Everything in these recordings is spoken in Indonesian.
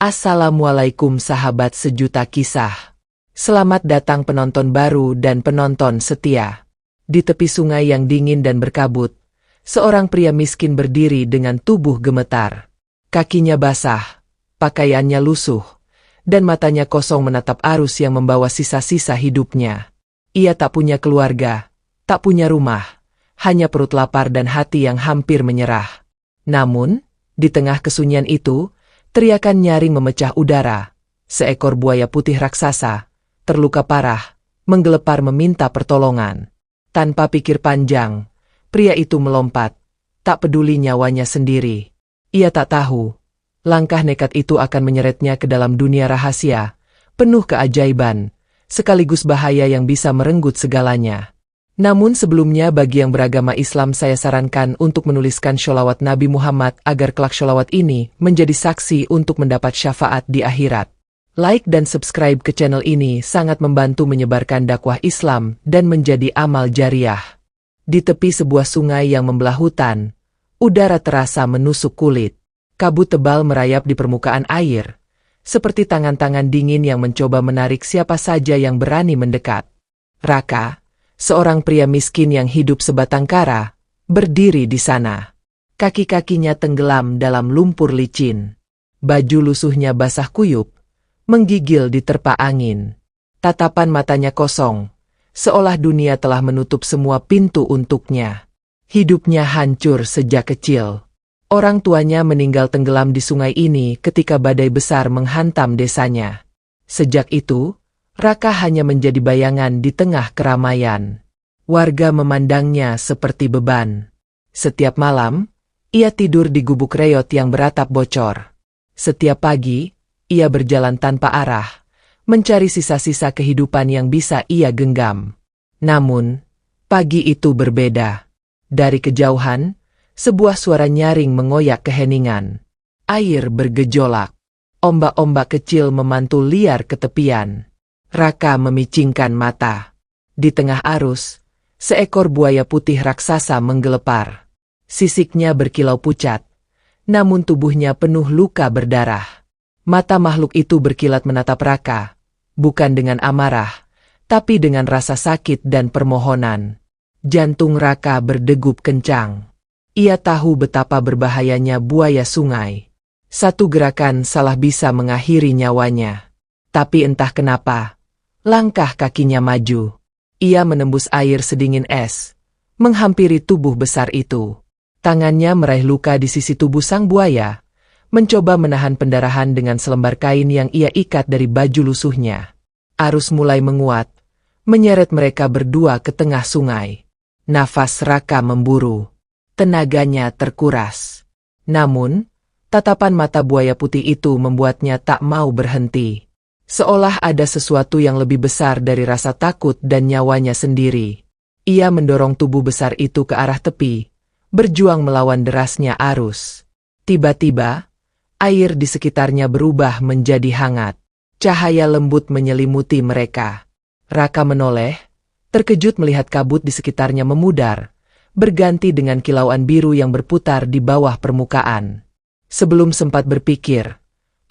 Assalamualaikum sahabat sejuta kisah. Selamat datang penonton baru dan penonton setia. Di tepi sungai yang dingin dan berkabut, seorang pria miskin berdiri dengan tubuh gemetar. Kakinya basah, pakaiannya lusuh, dan matanya kosong menatap arus yang membawa sisa-sisa hidupnya. Ia tak punya keluarga, tak punya rumah, hanya perut lapar dan hati yang hampir menyerah. Namun, di tengah kesunyian itu, teriakan nyaring memecah udara. Seekor buaya putih raksasa, terluka parah, menggelepar meminta pertolongan. Tanpa pikir panjang, pria itu melompat, tak peduli nyawanya sendiri. Ia tak tahu, langkah nekat itu akan menyeretnya ke dalam dunia rahasia, penuh keajaiban, sekaligus bahaya yang bisa merenggut segalanya. Namun sebelumnya bagi yang beragama Islam saya sarankan untuk menuliskan sholawat Nabi Muhammad agar kelak sholawat ini menjadi saksi untuk mendapat syafaat di akhirat. Like dan subscribe ke channel ini sangat membantu menyebarkan dakwah Islam dan menjadi amal jariah. Di tepi sebuah sungai yang membelah hutan, udara terasa menusuk kulit. Kabut tebal merayap di permukaan air, seperti tangan-tangan dingin yang mencoba menarik siapa saja yang berani mendekat. Raka, seorang pria miskin yang hidup sebatang kara, berdiri di sana. Kaki-kakinya tenggelam dalam lumpur licin. Baju lusuhnya basah kuyup, menggigil diterpa angin. Tatapan matanya kosong, seolah dunia telah menutup semua pintu untuknya. Hidupnya hancur sejak kecil. Orang tuanya meninggal tenggelam di sungai ini ketika badai besar menghantam desanya. Sejak itu, Raka hanya menjadi bayangan di tengah keramaian. Warga memandangnya seperti beban. Setiap malam, ia tidur di gubuk reot yang beratap bocor. Setiap pagi, ia berjalan tanpa arah, mencari sisa-sisa kehidupan yang bisa ia genggam. Namun, pagi itu berbeda. Dari kejauhan, sebuah suara nyaring mengoyak keheningan. Air bergejolak. Ombak-ombak kecil memantul liar ke tepian. Raka memicingkan mata. Di tengah arus, seekor buaya putih raksasa menggelepar. Sisiknya berkilau pucat, namun tubuhnya penuh luka berdarah. Mata makhluk itu berkilat menatap Raka, bukan dengan amarah, tapi dengan rasa sakit dan permohonan. Jantung Raka berdegup kencang. Ia tahu betapa berbahayanya buaya sungai. Satu gerakan salah bisa mengakhiri nyawanya. Tapi entah kenapa, langkah kakinya maju. Ia menembus air sedingin es, menghampiri tubuh besar itu. Tangannya meraih luka di sisi tubuh sang buaya, mencoba menahan pendarahan dengan selembar kain yang ia ikat dari baju lusuhnya. Arus mulai menguat, menyeret mereka berdua ke tengah sungai. Nafas Raka memburu, tenaganya terkuras. Namun, tatapan mata buaya putih itu membuatnya tak mau berhenti. Seolah ada sesuatu yang lebih besar dari rasa takut dan nyawanya sendiri. Ia mendorong tubuh besar itu ke arah tepi, berjuang melawan derasnya arus. Tiba-tiba, air di sekitarnya berubah menjadi hangat. Cahaya lembut menyelimuti mereka. Raka menoleh, terkejut melihat kabut di sekitarnya memudar, berganti dengan kilauan biru yang berputar di bawah permukaan. Sebelum sempat berpikir,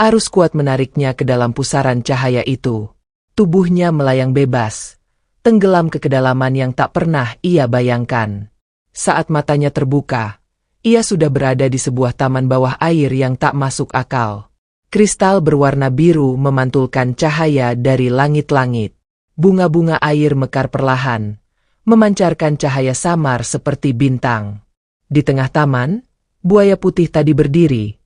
arus kuat menariknya ke dalam pusaran cahaya itu. Tubuhnya melayang bebas, tenggelam ke kedalaman yang tak pernah ia bayangkan. Saat matanya terbuka, ia sudah berada di sebuah taman bawah air yang tak masuk akal. Kristal berwarna biru memantulkan cahaya dari langit-langit. Bunga-bunga air mekar perlahan, memancarkan cahaya samar seperti bintang. Di tengah taman, buaya putih tadi berdiri,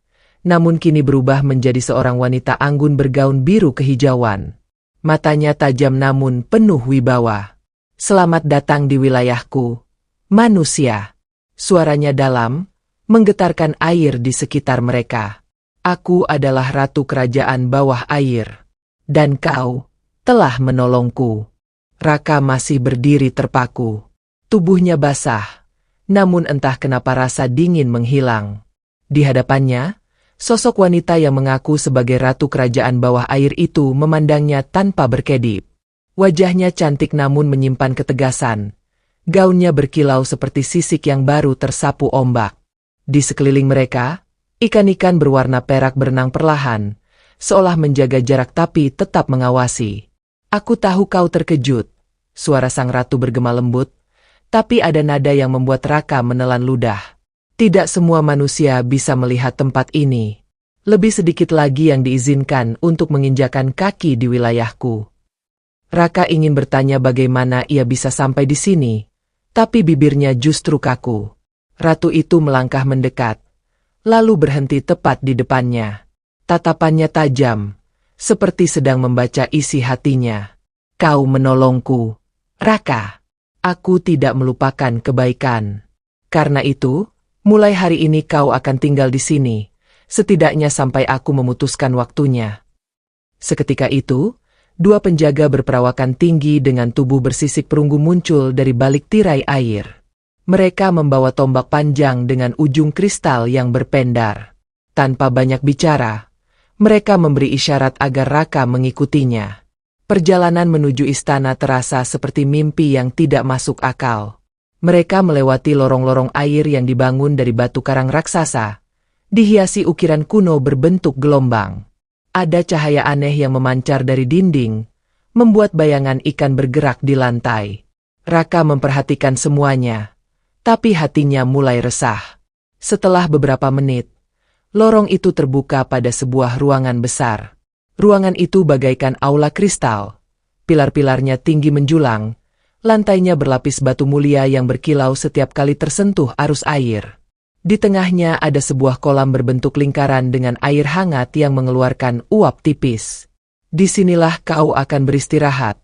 namun kini berubah menjadi seorang wanita anggun bergaun biru kehijauan. Matanya tajam namun penuh wibawa. "Selamat datang di wilayahku, manusia." Suaranya dalam, menggetarkan air di sekitar mereka. "Aku adalah ratu kerajaan bawah air, dan kau telah menolongku." Raka masih berdiri terpaku. Tubuhnya basah, namun entah kenapa rasa dingin menghilang. Di hadapannya, sosok wanita yang mengaku sebagai ratu kerajaan bawah air itu memandangnya tanpa berkedip. Wajahnya cantik namun menyimpan ketegasan. Gaunnya berkilau seperti sisik yang baru tersapu ombak. Di sekeliling mereka, ikan-ikan berwarna perak berenang perlahan, seolah menjaga jarak tapi tetap mengawasi. Aku tahu kau terkejut, suara sang ratu bergema lembut, tapi ada nada yang membuat Raka menelan ludah. Tidak semua manusia bisa melihat tempat ini. Lebih sedikit lagi yang diizinkan untuk menginjakan kaki di wilayahku. Raka ingin bertanya bagaimana ia bisa sampai di sini, tapi bibirnya justru kaku. Ratu itu melangkah mendekat, lalu berhenti tepat di depannya. Tatapannya tajam, seperti sedang membaca isi hatinya. Kau menolongku, Raka. Aku tidak melupakan kebaikan. Karena itu, mulai hari ini kau akan tinggal di sini. Setidaknya sampai aku memutuskan waktunya. Seketika itu, dua penjaga berperawakan tinggi dengan tubuh bersisik perunggu muncul dari balik tirai air. Mereka membawa tombak panjang dengan ujung kristal yang berpendar. Tanpa banyak bicara, mereka memberi isyarat agar Raka mengikutinya. Perjalanan menuju istana terasa seperti mimpi yang tidak masuk akal. Mereka melewati lorong-lorong air yang dibangun dari batu karang raksasa, dihiasi ukiran kuno berbentuk gelombang. Ada cahaya aneh yang memancar dari dinding, membuat bayangan ikan bergerak di lantai. Raka memperhatikan semuanya, tapi hatinya mulai resah. Setelah beberapa menit, lorong itu terbuka pada sebuah ruangan besar. Ruangan itu bagaikan aula kristal. Pilar-pilarnya tinggi menjulang, lantainya berlapis batu mulia yang berkilau setiap kali tersentuh arus air. Di tengahnya ada sebuah kolam berbentuk lingkaran dengan air hangat yang mengeluarkan uap tipis. Disinilah kau akan beristirahat,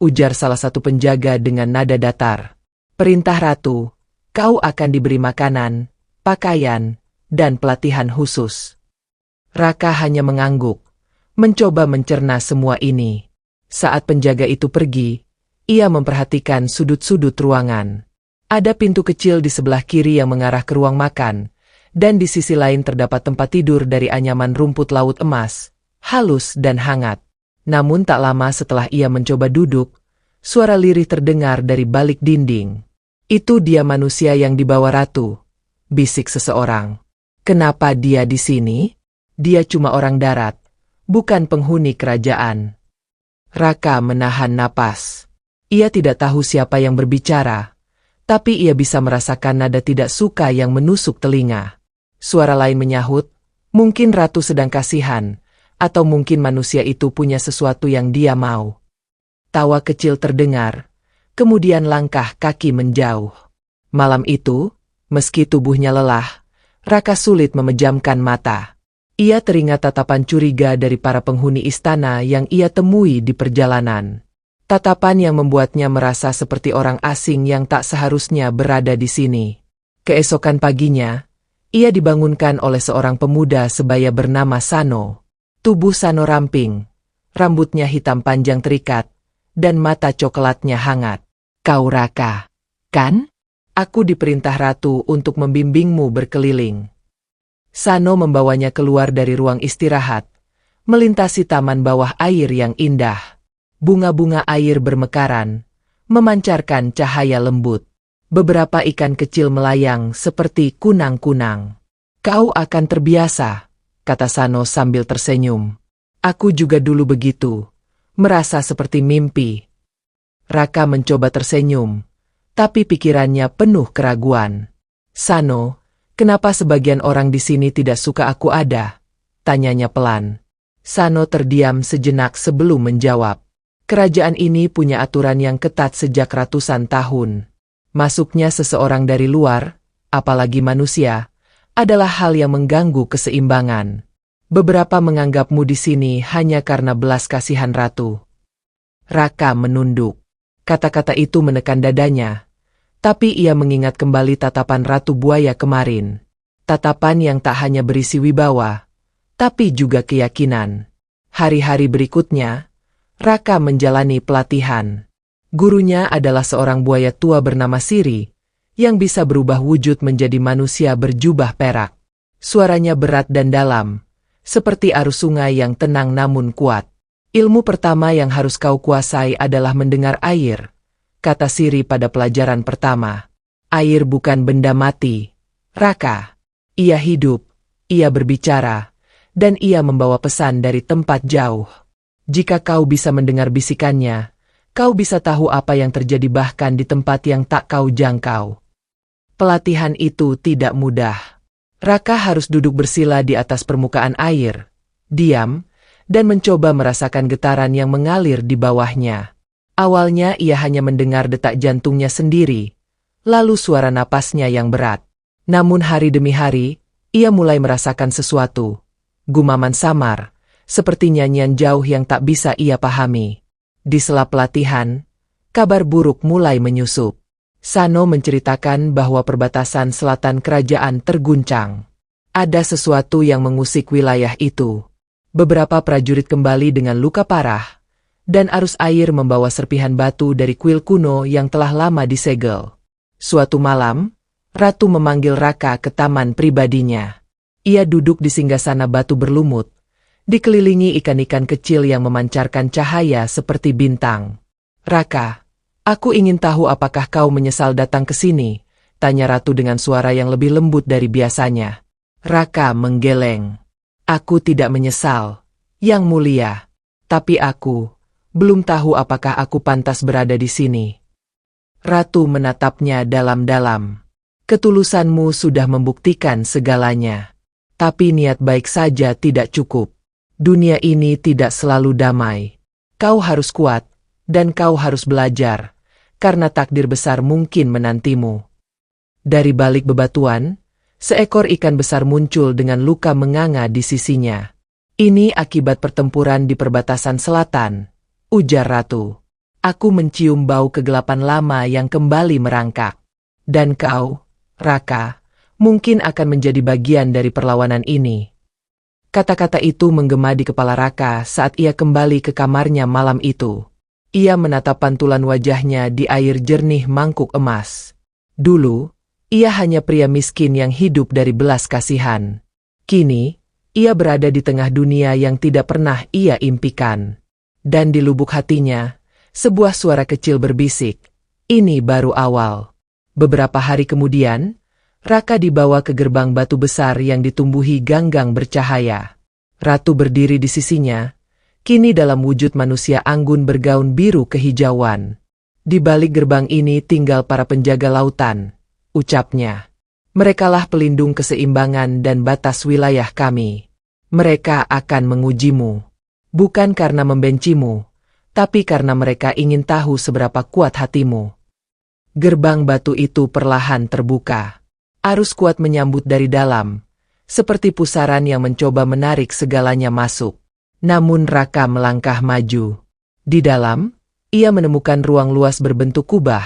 ujar salah satu penjaga dengan nada datar. Perintah ratu, kau akan diberi makanan, pakaian, dan pelatihan khusus. Raka hanya mengangguk, mencoba mencerna semua ini. Saat penjaga itu pergi, ia memperhatikan sudut-sudut ruangan. Ada pintu kecil di sebelah kiri yang mengarah ke ruang makan, dan di sisi lain terdapat tempat tidur dari anyaman rumput laut emas, halus dan hangat. Namun tak lama setelah ia mencoba duduk, suara lirih terdengar dari balik dinding. Itu dia manusia yang dibawa ratu, bisik seseorang. Kenapa dia di sini? Dia cuma orang darat, bukan penghuni kerajaan. Raka menahan napas. Ia tidak tahu siapa yang berbicara, tapi ia bisa merasakan nada tidak suka yang menusuk telinga. Suara lain menyahut, mungkin ratu sedang kasihan, atau mungkin manusia itu punya sesuatu yang dia mau. Tawa kecil terdengar, kemudian langkah kaki menjauh. Malam itu, meski tubuhnya lelah, Raka sulit memejamkan mata. Ia teringat tatapan curiga dari para penghuni istana yang ia temui di perjalanan. Tatapan yang membuatnya merasa seperti orang asing yang tak seharusnya berada di sini. Keesokan paginya, ia dibangunkan oleh seorang pemuda sebaya bernama Sano. Tubuh Sano ramping, rambutnya hitam panjang terikat, dan mata coklatnya hangat. Kau Raka, kan? Aku diperintah ratu untuk membimbingmu berkeliling. Sano membawanya keluar dari ruang istirahat, melintasi taman bawah air yang indah. Bunga-bunga air bermekaran, memancarkan cahaya lembut. Beberapa ikan kecil melayang seperti kunang-kunang. Kau akan terbiasa, kata Sano sambil tersenyum. Aku juga dulu begitu, merasa seperti mimpi. Raka mencoba tersenyum, tapi pikirannya penuh keraguan. Sano, kenapa sebagian orang di sini tidak suka aku ada? Tanyanya pelan. Sano terdiam sejenak sebelum menjawab. Kerajaan ini punya aturan yang ketat sejak ratusan tahun. Masuknya seseorang dari luar, apalagi manusia, adalah hal yang mengganggu keseimbangan. Beberapa menganggapmu di sini hanya karena belas kasihan ratu. Raka menunduk. Kata-kata itu menekan dadanya, tapi ia mengingat kembali tatapan Ratu Buaya kemarin. Tatapan yang tak hanya berisi wibawa, tapi juga keyakinan. Hari-hari berikutnya, Raka menjalani pelatihan. Gurunya adalah seorang buaya tua bernama Siri, yang bisa berubah wujud menjadi manusia berjubah perak. Suaranya berat dan dalam, seperti arus sungai yang tenang namun kuat. Ilmu pertama yang harus kau kuasai adalah mendengar air, kata Siri pada pelajaran pertama. Air bukan benda mati, Raka. Ia hidup, ia berbicara, dan ia membawa pesan dari tempat jauh. Jika kau bisa mendengar bisikannya, kau bisa tahu apa yang terjadi bahkan di tempat yang tak kau jangkau. Pelatihan itu tidak mudah. Raka harus duduk bersila di atas permukaan air, diam, dan mencoba merasakan getaran yang mengalir di bawahnya. Awalnya ia hanya mendengar detak jantungnya sendiri, lalu suara napasnya yang berat. Namun hari demi hari, ia mulai merasakan sesuatu. Gumaman samar, seperti nyanyian jauh yang tak bisa ia pahami. Di sela pelatihan, kabar buruk mulai menyusup. Sano menceritakan bahwa perbatasan selatan kerajaan terguncang. Ada sesuatu yang mengusik wilayah itu. Beberapa prajurit kembali dengan luka parah, dan arus air membawa serpihan batu dari kuil kuno yang telah lama disegel. Suatu malam, Ratu memanggil Raka ke taman pribadinya. Ia duduk di singgasana batu berlumut, dikelilingi ikan-ikan kecil yang memancarkan cahaya seperti bintang. "Raka, aku ingin tahu apakah kau menyesal datang ke sini?" tanya Ratu dengan suara yang lebih lembut dari biasanya. Raka menggeleng. "Aku tidak menyesal, Yang Mulia. Tapi aku belum tahu apakah aku pantas berada di sini." Ratu menatapnya dalam-dalam. "Ketulusanmu sudah membuktikan segalanya. Tapi niat baik saja tidak cukup. Dunia ini tidak selalu damai. Kau harus kuat, dan kau harus belajar, karena takdir besar mungkin menantimu." Dari balik bebatuan, seekor ikan besar muncul dengan luka menganga di sisinya. "Ini akibat pertempuran di perbatasan selatan," ujar Ratu. "Aku mencium bau kegelapan lama yang kembali merangkak. Dan kau, Raka, mungkin akan menjadi bagian dari perlawanan ini." Kata-kata itu menggema di kepala Raka saat ia kembali ke kamarnya malam itu. Ia menatap pantulan wajahnya di air jernih mangkuk emas. Dulu, ia hanya pria miskin yang hidup dari belas kasihan. Kini, ia berada di tengah dunia yang tidak pernah ia impikan. Dan di lubuk hatinya, sebuah suara kecil berbisik, "Ini baru awal." Beberapa hari kemudian, Raka dibawa ke gerbang batu besar yang ditumbuhi ganggang bercahaya. Ratu berdiri di sisinya, kini dalam wujud manusia anggun bergaun biru kehijauan. "Di balik gerbang ini tinggal para penjaga lautan," ucapnya. "Merekalah pelindung keseimbangan dan batas wilayah kami. Mereka akan mengujimu, bukan karena membencimu, tapi karena mereka ingin tahu seberapa kuat hatimu." Gerbang batu itu perlahan terbuka. Arus kuat menyambut dari dalam, seperti pusaran yang mencoba menarik segalanya masuk. Namun Raka melangkah maju. Di dalam, ia menemukan ruang luas berbentuk kubah,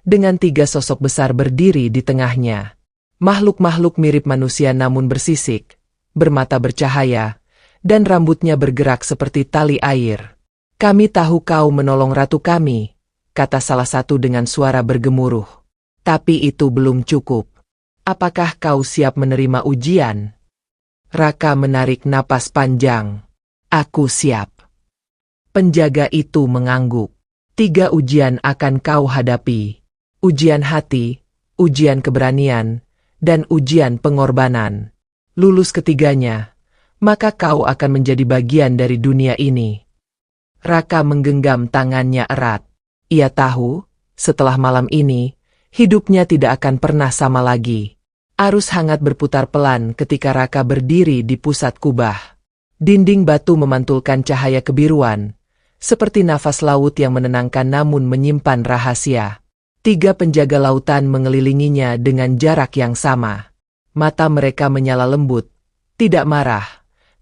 dengan 3 sosok besar berdiri di tengahnya. Makhluk-makhluk mirip manusia namun bersisik, bermata bercahaya, dan rambutnya bergerak seperti tali air. "Kami tahu kau menolong ratu kami," kata salah satu dengan suara bergemuruh. "Tapi itu belum cukup. Apakah kau siap menerima ujian?" Raka menarik napas panjang. "Aku siap." Penjaga itu mengangguk. 3 ujian akan kau hadapi. Ujian hati, ujian keberanian, dan ujian pengorbanan. Lulus ketiganya, maka kau akan menjadi bagian dari dunia ini. Raka menggenggam tangannya erat. Ia tahu, setelah malam ini, hidupnya tidak akan pernah sama lagi. Arus hangat berputar pelan ketika Raka berdiri di pusat kubah. Dinding batu memantulkan cahaya kebiruan, seperti nafas laut yang menenangkan namun menyimpan rahasia. 3 penjaga lautan mengelilinginya dengan jarak yang sama. Mata mereka menyala lembut, tidak marah,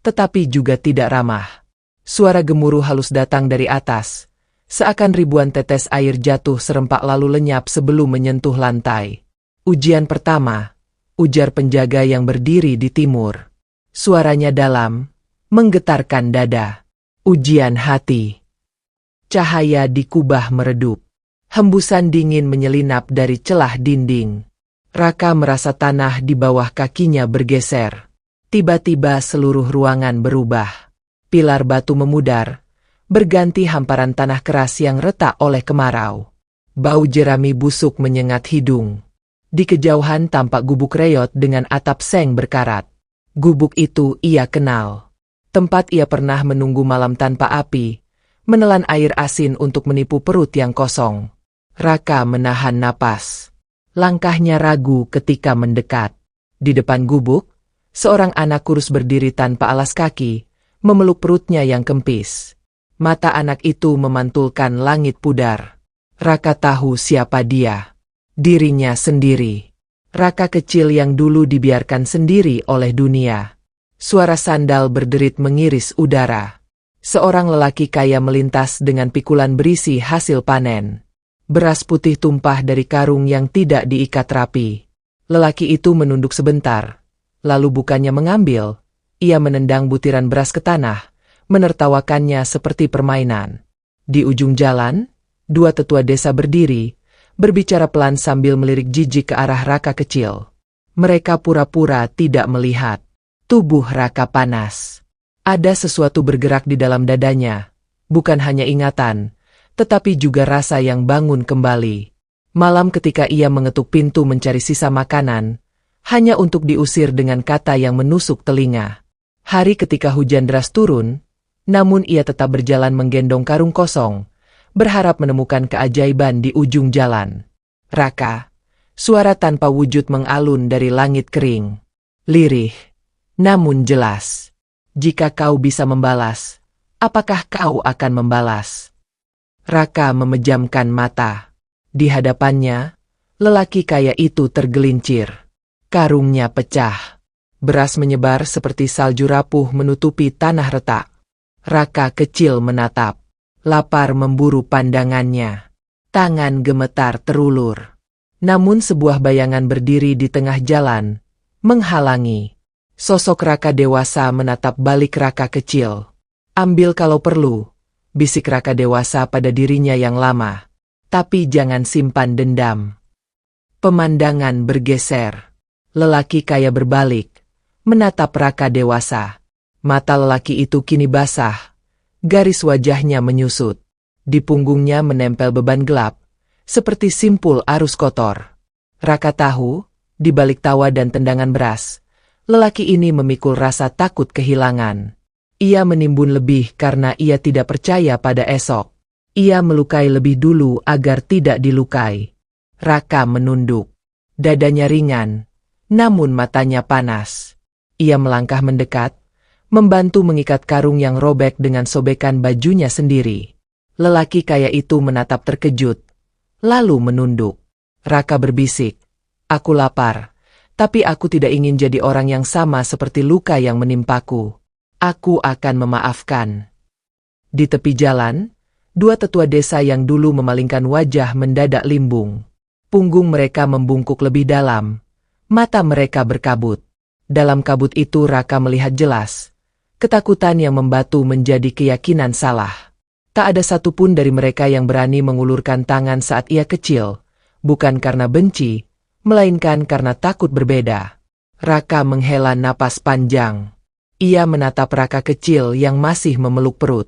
tetapi juga tidak ramah. Suara gemuruh halus datang dari atas, seakan ribuan tetes air jatuh serempak lalu lenyap sebelum menyentuh lantai. "Ujian pertama," ujar penjaga yang berdiri di timur. Suaranya dalam, menggetarkan dada. "Ujian hati." Cahaya di kubah meredup. Hembusan dingin menyelinap dari celah dinding. Raka merasa tanah di bawah kakinya bergeser. Tiba-tiba seluruh ruangan berubah. Pilar batu memudar, berganti hamparan tanah keras yang retak oleh kemarau. Bau jerami busuk menyengat hidung. Di kejauhan tampak gubuk reot dengan atap seng berkarat. Gubuk itu ia kenal. Tempat ia pernah menunggu malam tanpa api, menelan air asin untuk menipu perut yang kosong. Raka menahan napas. Langkahnya ragu ketika mendekat. Di depan gubuk, seorang anak kurus berdiri tanpa alas kaki, memeluk perutnya yang kempis. Mata anak itu memantulkan langit pudar. Raka tahu siapa dia. Dirinya sendiri. Raka kecil yang dulu dibiarkan sendiri oleh dunia. Suara sandal berderit mengiris udara. Seorang lelaki kaya melintas dengan pikulan berisi hasil panen. Beras putih tumpah dari karung yang tidak diikat rapi. Lelaki itu menunduk sebentar. Lalu bukannya mengambil, ia menendang butiran beras ke tanah, menertawakannya seperti permainan. Di ujung jalan, dua tetua desa berdiri, berbicara pelan sambil melirik jijik ke arah Raka kecil. Mereka pura-pura tidak melihat. Tubuh Raka panas. Ada sesuatu bergerak di dalam dadanya, bukan hanya ingatan, tetapi juga rasa yang bangun kembali. Malam ketika ia mengetuk pintu mencari sisa makanan, hanya untuk diusir dengan kata yang menusuk telinga. Hari ketika hujan deras turun, namun ia tetap berjalan menggendong karung kosong, berharap menemukan keajaiban di ujung jalan. Raka, suara tanpa wujud mengalun dari langit kering. Lirih, namun jelas. Jika kau bisa membalas, apakah kau akan membalas? Raka memejamkan mata. Di hadapannya, lelaki kaya itu tergelincir. Karungnya pecah. Beras menyebar seperti salju rapuh menutupi tanah retak. Raka kecil menatap. Lapar memburu pandangannya. Tangan gemetar terulur. Namun sebuah bayangan berdiri di tengah jalan, menghalangi. Sosok Raka dewasa menatap balik Raka kecil. Ambil kalau perlu, bisik Raka dewasa pada dirinya yang lama. Tapi jangan simpan dendam. Pemandangan bergeser. Lelaki kaya berbalik, menatap Raka dewasa. Mata lelaki itu kini basah. Garis wajahnya menyusut. Di punggungnya menempel beban gelap, seperti simpul arus kotor. Raka tahu, di balik tawa dan tendangan beras, lelaki ini memikul rasa takut kehilangan. Ia menimbun lebih karena ia tidak percaya pada esok. Ia melukai lebih dulu agar tidak dilukai. Raka menunduk. Dadanya ringan, namun matanya panas. Ia melangkah mendekat, membantu mengikat karung yang robek dengan sobekan bajunya sendiri. Lelaki kaya itu menatap terkejut, lalu menunduk. Raka berbisik, "Aku lapar. Tapi aku tidak ingin jadi orang yang sama seperti luka yang menimpaku. Aku akan memaafkan." Di tepi jalan, dua tetua desa yang dulu memalingkan wajah mendadak limbung. Punggung mereka membungkuk lebih dalam. Mata mereka berkabut. Dalam kabut itu Raka melihat jelas. Ketakutan yang membatu menjadi keyakinan salah. Tak ada satupun dari mereka yang berani mengulurkan tangan saat ia kecil. Bukan karena benci, melainkan karena takut berbeda. Raka menghela napas panjang. Ia menatap Raka kecil yang masih memeluk perut.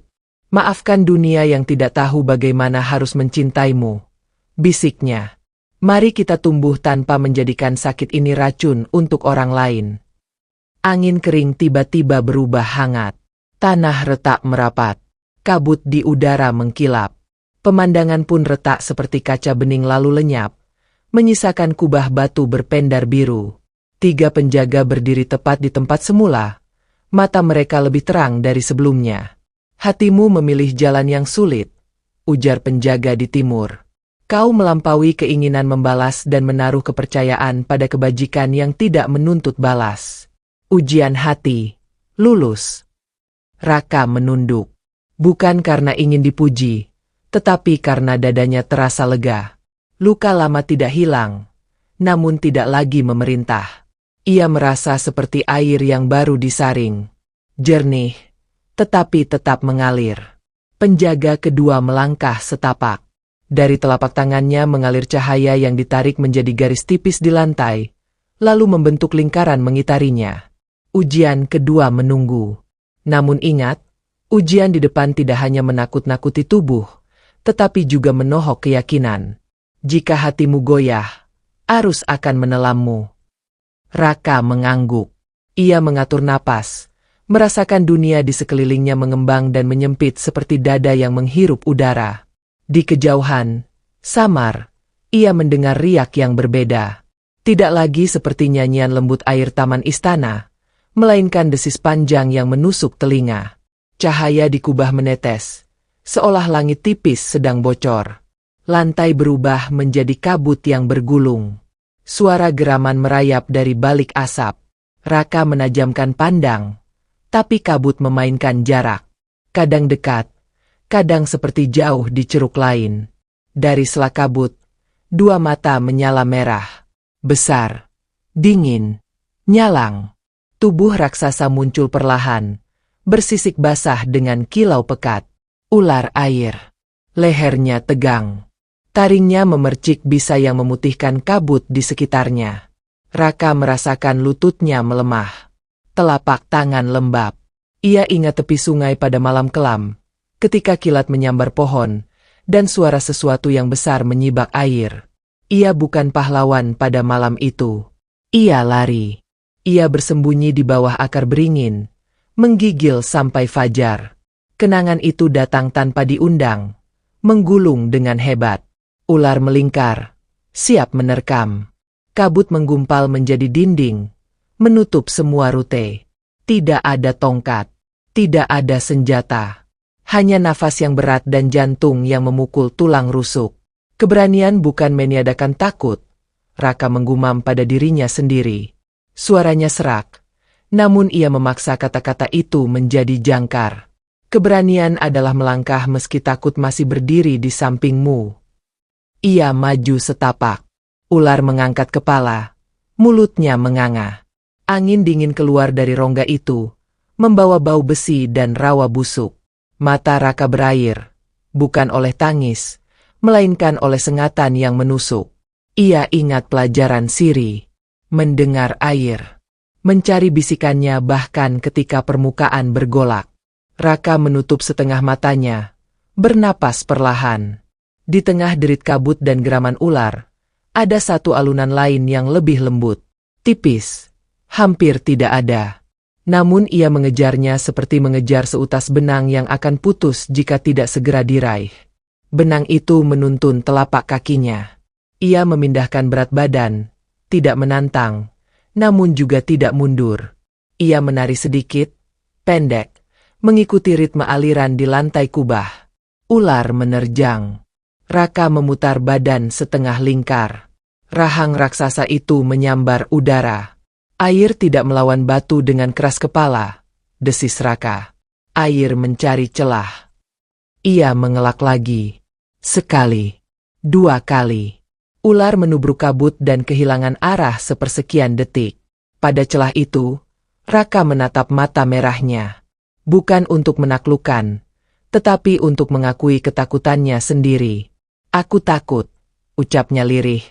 "Maafkan dunia yang tidak tahu bagaimana harus mencintaimu," bisiknya. "Mari kita tumbuh tanpa menjadikan sakit ini racun untuk orang lain." Angin kering tiba-tiba berubah hangat. Tanah retak merapat. Kabut di udara mengkilap. Pemandangan pun retak seperti kaca bening lalu lenyap, menyisakan kubah batu berpendar biru. Tiga penjaga berdiri tepat di tempat semula. Mata mereka lebih terang dari sebelumnya. "Hatimu memilih jalan yang sulit," ujar penjaga di timur. "Kau melampaui keinginan membalas dan menaruh kepercayaan pada kebajikan yang tidak menuntut balas. Ujian hati, lulus." Raka menunduk. Bukan karena ingin dipuji, tetapi karena dadanya terasa lega. Luka lama tidak hilang, namun tidak lagi memerintah. Ia merasa seperti air yang baru disaring. Jernih, tetapi tetap mengalir. Penjaga kedua melangkah setapak. Dari telapak tangannya mengalir cahaya yang ditarik menjadi garis tipis di lantai, lalu membentuk lingkaran mengitarinya. Ujian kedua menunggu. Namun ingat, ujian di depan tidak hanya menakut-nakuti tubuh, tetapi juga menohok keyakinan. Jika hatimu goyah, arus akan menelammu. Raka mengangguk. Ia mengatur napas, merasakan dunia di sekelilingnya mengembang dan menyempit seperti dada yang menghirup udara. Di kejauhan, samar, ia mendengar riak yang berbeda. Tidak lagi seperti nyanyian lembut air taman istana, melainkan desis panjang yang menusuk telinga. Cahaya di kubah menetes, seolah langit tipis sedang bocor. Lantai berubah menjadi kabut yang bergulung. Suara geraman merayap dari balik asap. Raka menajamkan pandang, tapi kabut memainkan jarak. Kadang dekat, kadang seperti jauh di ceruk lain. Dari sela kabut, dua mata menyala merah. Besar, dingin, nyalang. Tubuh raksasa muncul perlahan, bersisik basah dengan kilau pekat. Ular air. Lehernya tegang. Taringnya memercik bisa yang memutihkan kabut di sekitarnya. Raka merasakan lututnya melemah. Telapak tangan lembab. Ia ingat tepi sungai pada malam kelam, ketika kilat menyambar pohon, dan suara sesuatu yang besar menyibak air. Ia bukan pahlawan pada malam itu. Ia lari. Ia bersembunyi di bawah akar beringin, menggigil sampai fajar. Kenangan itu datang tanpa diundang, menggulung dengan hebat. Ular melingkar, siap menerkam. Kabut menggumpal menjadi dinding, menutup semua rute. Tidak ada tongkat, tidak ada senjata. Hanya nafas yang berat dan jantung yang memukul tulang rusuk. Keberanian bukan meniadakan takut. Raka menggumam pada dirinya sendiri. Suaranya serak, namun ia memaksa kata-kata itu menjadi jangkar. Keberanian adalah melangkah meski takut masih berdiri di sampingmu. Ia maju setapak. Ular mengangkat kepala, mulutnya menganga. Angin dingin keluar dari rongga itu, membawa bau besi dan rawa busuk. Mata Raka berair, bukan oleh tangis, melainkan oleh sengatan yang menusuk. Ia ingat pelajaran Siri, mendengar air, mencari bisikannya bahkan ketika permukaan bergolak. Raka menutup setengah matanya, bernapas perlahan. Di tengah derit kabut dan geraman ular, ada satu alunan lain yang lebih lembut, tipis, hampir tidak ada. Namun ia mengejarnya seperti mengejar seutas benang yang akan putus jika tidak segera diraih. Benang itu menuntun telapak kakinya. Ia memindahkan berat badan, tidak menantang, namun juga tidak mundur. Ia menari sedikit, pendek, mengikuti ritme aliran di lantai kubah. Ular menerjang. Raka memutar badan setengah lingkar. Rahang raksasa itu menyambar udara. Air tidak melawan batu dengan keras kepala, desis Raka. Air mencari celah. Ia mengelak lagi. Sekali. Dua kali. Ular menubruk kabut dan kehilangan arah sepersekian detik. Pada celah itu, Raka menatap mata merahnya. Bukan untuk menaklukkan, tetapi untuk mengakui ketakutannya sendiri. Aku takut, ucapnya lirih,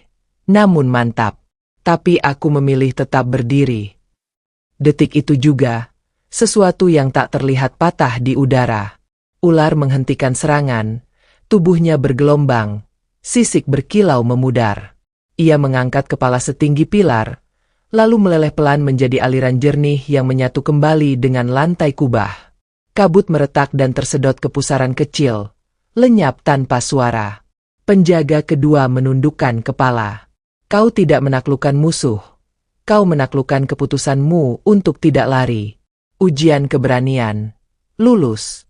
namun mantap. Tapi aku memilih tetap berdiri. Detik itu juga, sesuatu yang tak terlihat patah di udara. Ular menghentikan serangan, tubuhnya bergelombang, sisik berkilau memudar. Ia mengangkat kepala setinggi pilar, lalu meleleh pelan menjadi aliran jernih yang menyatu kembali dengan lantai kubah. Kabut meretak dan tersedot ke pusaran kecil, lenyap tanpa suara. Penjaga kedua menundukkan kepala. Kau tidak menaklukkan musuh. Kau menaklukkan keputusanmu untuk tidak lari. Ujian keberanian. Lulus.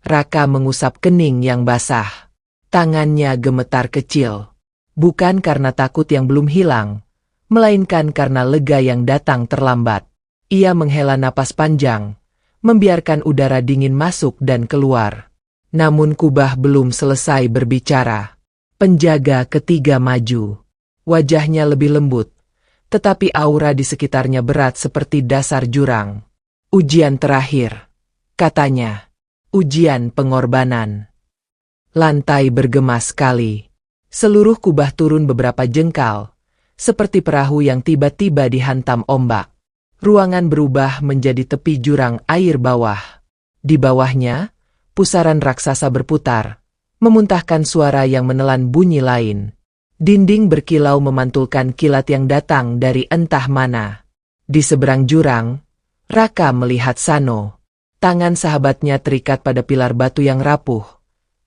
Raka mengusap kening yang basah. Tangannya gemetar kecil. Bukan karena takut yang belum hilang, melainkan karena lega yang datang terlambat. Ia menghela napas panjang, membiarkan udara dingin masuk dan keluar. Namun kubah belum selesai berbicara. Penjaga ketiga maju. Wajahnya lebih lembut, tetapi aura di sekitarnya berat seperti dasar jurang. Ujian terakhir, katanya. Ujian pengorbanan. Lantai bergema sekali. Seluruh kubah turun beberapa jengkal, seperti perahu yang tiba-tiba dihantam ombak. Ruangan berubah menjadi tepi jurang air bawah. Di bawahnya, pusaran raksasa berputar, memuntahkan suara yang menelan bunyi lain. Dinding berkilau memantulkan kilat yang datang dari entah mana. Di seberang jurang, Raka melihat Sano. Tangan sahabatnya terikat pada pilar batu yang rapuh.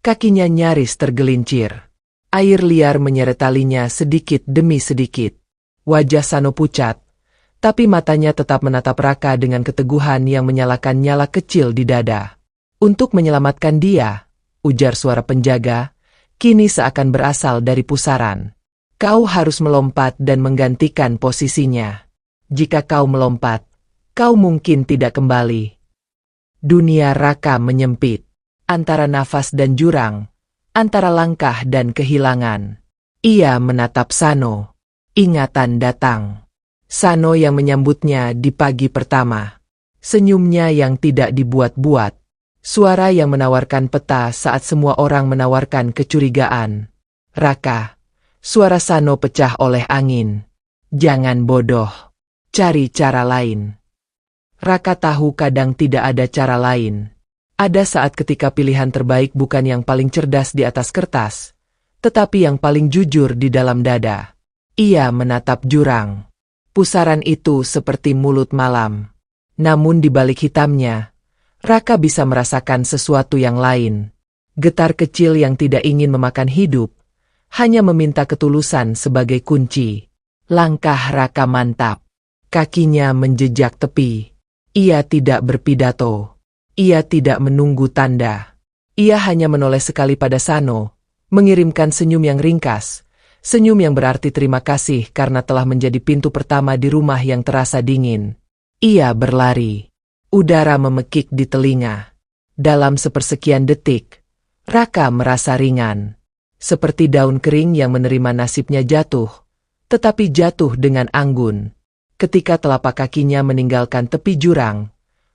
Kakinya nyaris tergelincir. Air liar menyeret talinya sedikit demi sedikit. Wajah Sano pucat, tapi matanya tetap menatap Raka dengan keteguhan yang menyalakan nyala kecil di dada. Untuk menyelamatkan dia, ujar suara penjaga, kini seakan berasal dari pusaran. Kau harus melompat dan menggantikan posisinya. Jika kau melompat, kau mungkin tidak kembali. Dunia Raka menyempit. Antara nafas dan jurang. Antara langkah dan kehilangan. Ia menatap Sano. Ingatan datang. Sano yang menyambutnya di pagi pertama. Senyumnya yang tidak dibuat-buat. Suara yang menawarkan peta saat semua orang menawarkan kecurigaan. Raka. Suara Sano pecah oleh angin. Jangan bodoh. Cari cara lain. Raka tahu kadang tidak ada cara lain. Ada saat ketika pilihan terbaik bukan yang paling cerdas di atas kertas, tetapi yang paling jujur di dalam dada. Ia menatap jurang. Pusaran itu seperti mulut malam. Namun di balik hitamnya, Raka bisa merasakan sesuatu yang lain. Getar kecil yang tidak ingin memakan hidup, hanya meminta ketulusan sebagai kunci. Langkah Raka mantap. Kakinya menjejak tepi. Ia tidak berpidato. Ia tidak menunggu tanda. Ia hanya menoleh sekali pada Sano, mengirimkan senyum yang ringkas, senyum yang berarti terima kasih karena telah menjadi pintu pertama di rumah yang terasa dingin. Ia berlari. Udara memekik di telinga. Dalam sepersekian detik, Raka merasa ringan. Seperti daun kering yang menerima nasibnya jatuh, tetapi jatuh dengan anggun. Ketika telapak kakinya meninggalkan tepi jurang,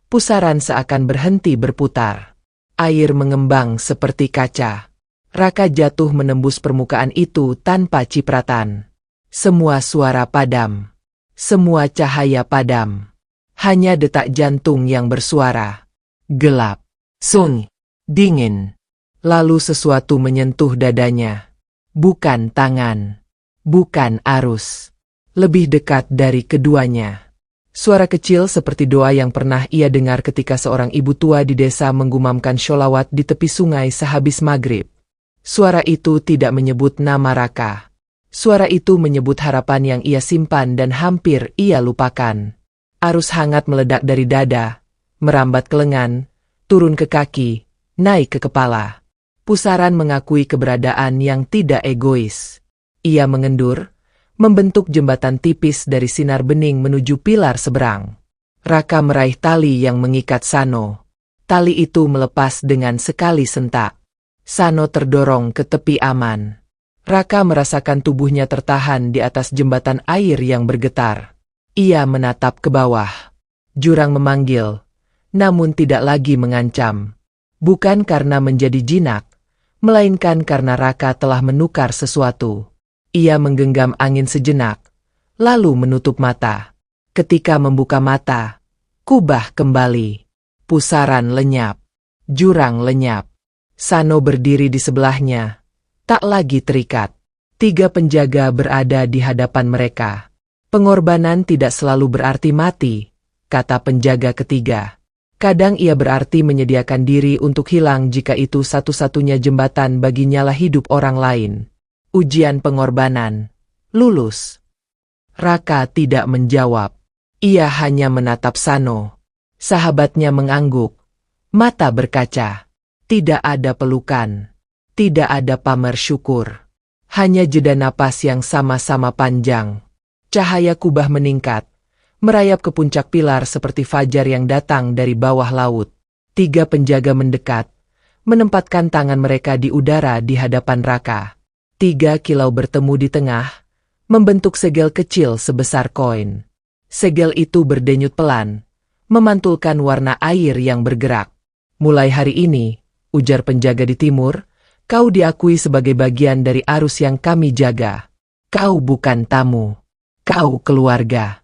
pusaran seakan berhenti berputar. Air mengembang seperti kaca. Raka jatuh menembus permukaan itu tanpa cipratan. Semua suara padam. Semua cahaya padam. Hanya detak jantung yang bersuara. Gelap. Sunyi. Dingin. Lalu sesuatu menyentuh dadanya. Bukan tangan. Bukan arus. Lebih dekat dari keduanya. Suara kecil seperti doa yang pernah ia dengar ketika seorang ibu tua di desa menggumamkan sholawat di tepi sungai sehabis maghrib. Suara itu tidak menyebut nama Raka. Suara itu menyebut harapan yang ia simpan dan hampir ia lupakan. Arus hangat meledak dari dada, merambat ke lengan, turun ke kaki, naik ke kepala. Pusaran mengakui keberadaan yang tidak egois. Ia mengendur, membentuk jembatan tipis dari sinar bening menuju pilar seberang. Raka meraih tali yang mengikat Sano. Tali itu melepas dengan sekali sentak. Sano terdorong ke tepi aman. Raka merasakan tubuhnya tertahan di atas jembatan air yang bergetar. Ia menatap ke bawah. Jurang memanggil, namun tidak lagi mengancam. Bukan karena menjadi jinak, melainkan karena Raka telah menukar sesuatu. Ia menggenggam angin sejenak, lalu menutup mata. Ketika membuka mata, kubah kembali. Pusaran lenyap. Jurang lenyap. Sano berdiri di sebelahnya, tak lagi terikat. 3 penjaga berada di hadapan mereka. Pengorbanan tidak selalu berarti mati, kata penjaga ketiga. Kadang ia berarti menyediakan diri untuk hilang jika itu satu-satunya jembatan bagi nyala hidup orang lain. Ujian pengorbanan. Lulus. Raka tidak menjawab. Ia hanya menatap Sano. Sahabatnya mengangguk. Mata berkaca. Tidak ada pelukan. Tidak ada pamer syukur. Hanya jeda napas yang sama-sama panjang. Cahaya kubah meningkat. Merayap ke puncak pilar seperti fajar yang datang dari bawah laut. 3 penjaga mendekat. Menempatkan tangan mereka di udara di hadapan Raka. 3 kilau bertemu di tengah, membentuk segel kecil sebesar koin. Segel itu berdenyut pelan, memantulkan warna air yang bergerak. Mulai hari ini, ujar penjaga di timur, kau diakui sebagai bagian dari arus yang kami jaga. Kau bukan tamu. Kau keluarga.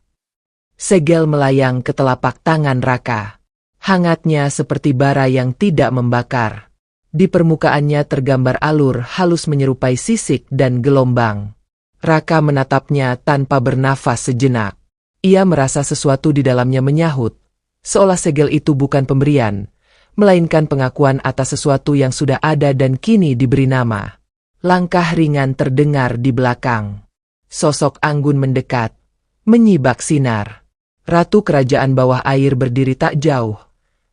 Segel melayang ke telapak tangan Raka. Hangatnya seperti bara yang tidak membakar. Di permukaannya tergambar alur halus menyerupai sisik dan gelombang. Raka menatapnya tanpa bernafas sejenak. Ia merasa sesuatu di dalamnya menyahut, seolah segel itu bukan pemberian, melainkan pengakuan atas sesuatu yang sudah ada dan kini diberi nama. Langkah ringan terdengar di belakang. Sosok anggun mendekat, menyibak sinar. Ratu kerajaan bawah air berdiri tak jauh.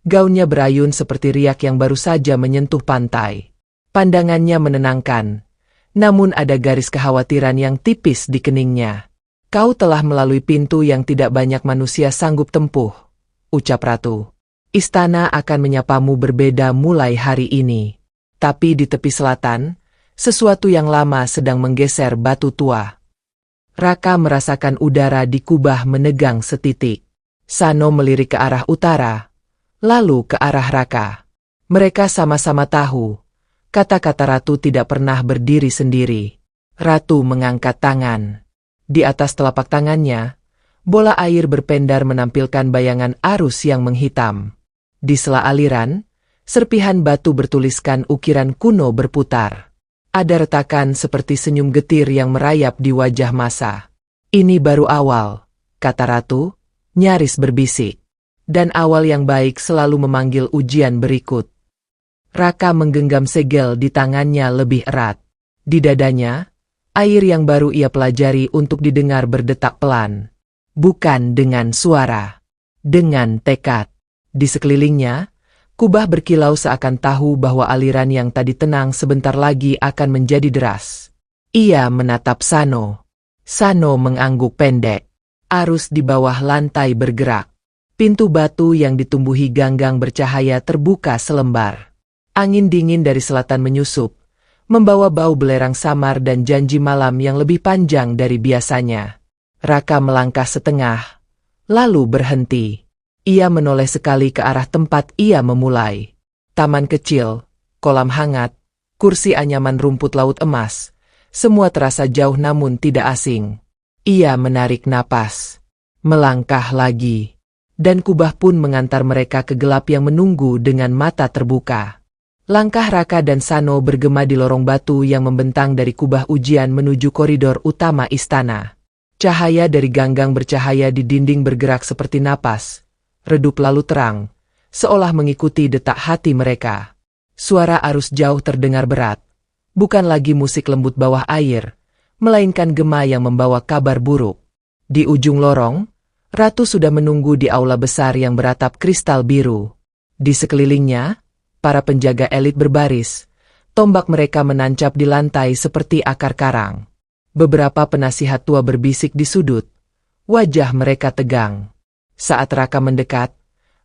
Gaunnya berayun seperti riak yang baru saja menyentuh pantai. Pandangannya menenangkan, namun ada garis kekhawatiran yang tipis di keningnya. Kau telah melalui pintu yang tidak banyak manusia sanggup tempuh, ucap Ratu. Istana akan menyapamu berbeda mulai hari ini. Tapi di tepi selatan, sesuatu yang lama sedang menggeser batu tua. Raka merasakan udara di kubah menegang setitik. Sano melirik ke arah utara, lalu ke arah Raka. Mereka sama-sama tahu, kata-kata Ratu tidak pernah berdiri sendiri. Ratu mengangkat tangan. Di atas telapak tangannya, bola air berpendar menampilkan bayangan arus yang menghitam. Di sela aliran, serpihan batu bertuliskan ukiran kuno berputar. Ada retakan seperti senyum getir yang merayap di wajah masa. Ini baru awal, kata Ratu, nyaris berbisik. Dan awal yang baik selalu memanggil ujian berikut. Raka menggenggam segel di tangannya lebih erat. Di dadanya, air yang baru ia pelajari untuk didengar berdetak pelan. Bukan dengan suara, dengan tekad. Di sekelilingnya, kubah berkilau seakan tahu bahwa aliran yang tadi tenang sebentar lagi akan menjadi deras. Ia menatap Sano. Sano mengangguk pendek. Arus di bawah lantai bergerak. Pintu batu yang ditumbuhi ganggang bercahaya terbuka selembar. Angin dingin dari selatan menyusup, membawa bau belerang samar dan janji malam yang lebih panjang dari biasanya. Raka melangkah setengah, lalu berhenti. Ia menoleh sekali ke arah tempat ia memulai. Taman kecil, kolam hangat, kursi anyaman rumput laut emas, semua terasa jauh namun tidak asing. Ia menarik napas, melangkah lagi, dan kubah pun mengantar mereka ke gelap yang menunggu dengan mata terbuka. Langkah Raka dan Sano bergema di lorong batu yang membentang dari kubah ujian menuju koridor utama istana. Cahaya dari ganggang bercahaya di dinding bergerak seperti napas, redup lalu terang, seolah mengikuti detak hati mereka. Suara arus jauh terdengar berat, bukan lagi musik lembut bawah air, melainkan gema yang membawa kabar buruk. Di ujung lorong, Ratu sudah menunggu di aula besar yang beratap kristal biru. Di sekelilingnya, para penjaga elit berbaris, tombak mereka menancap di lantai seperti akar karang. Beberapa penasihat tua berbisik di sudut, wajah mereka tegang. Saat Raka mendekat,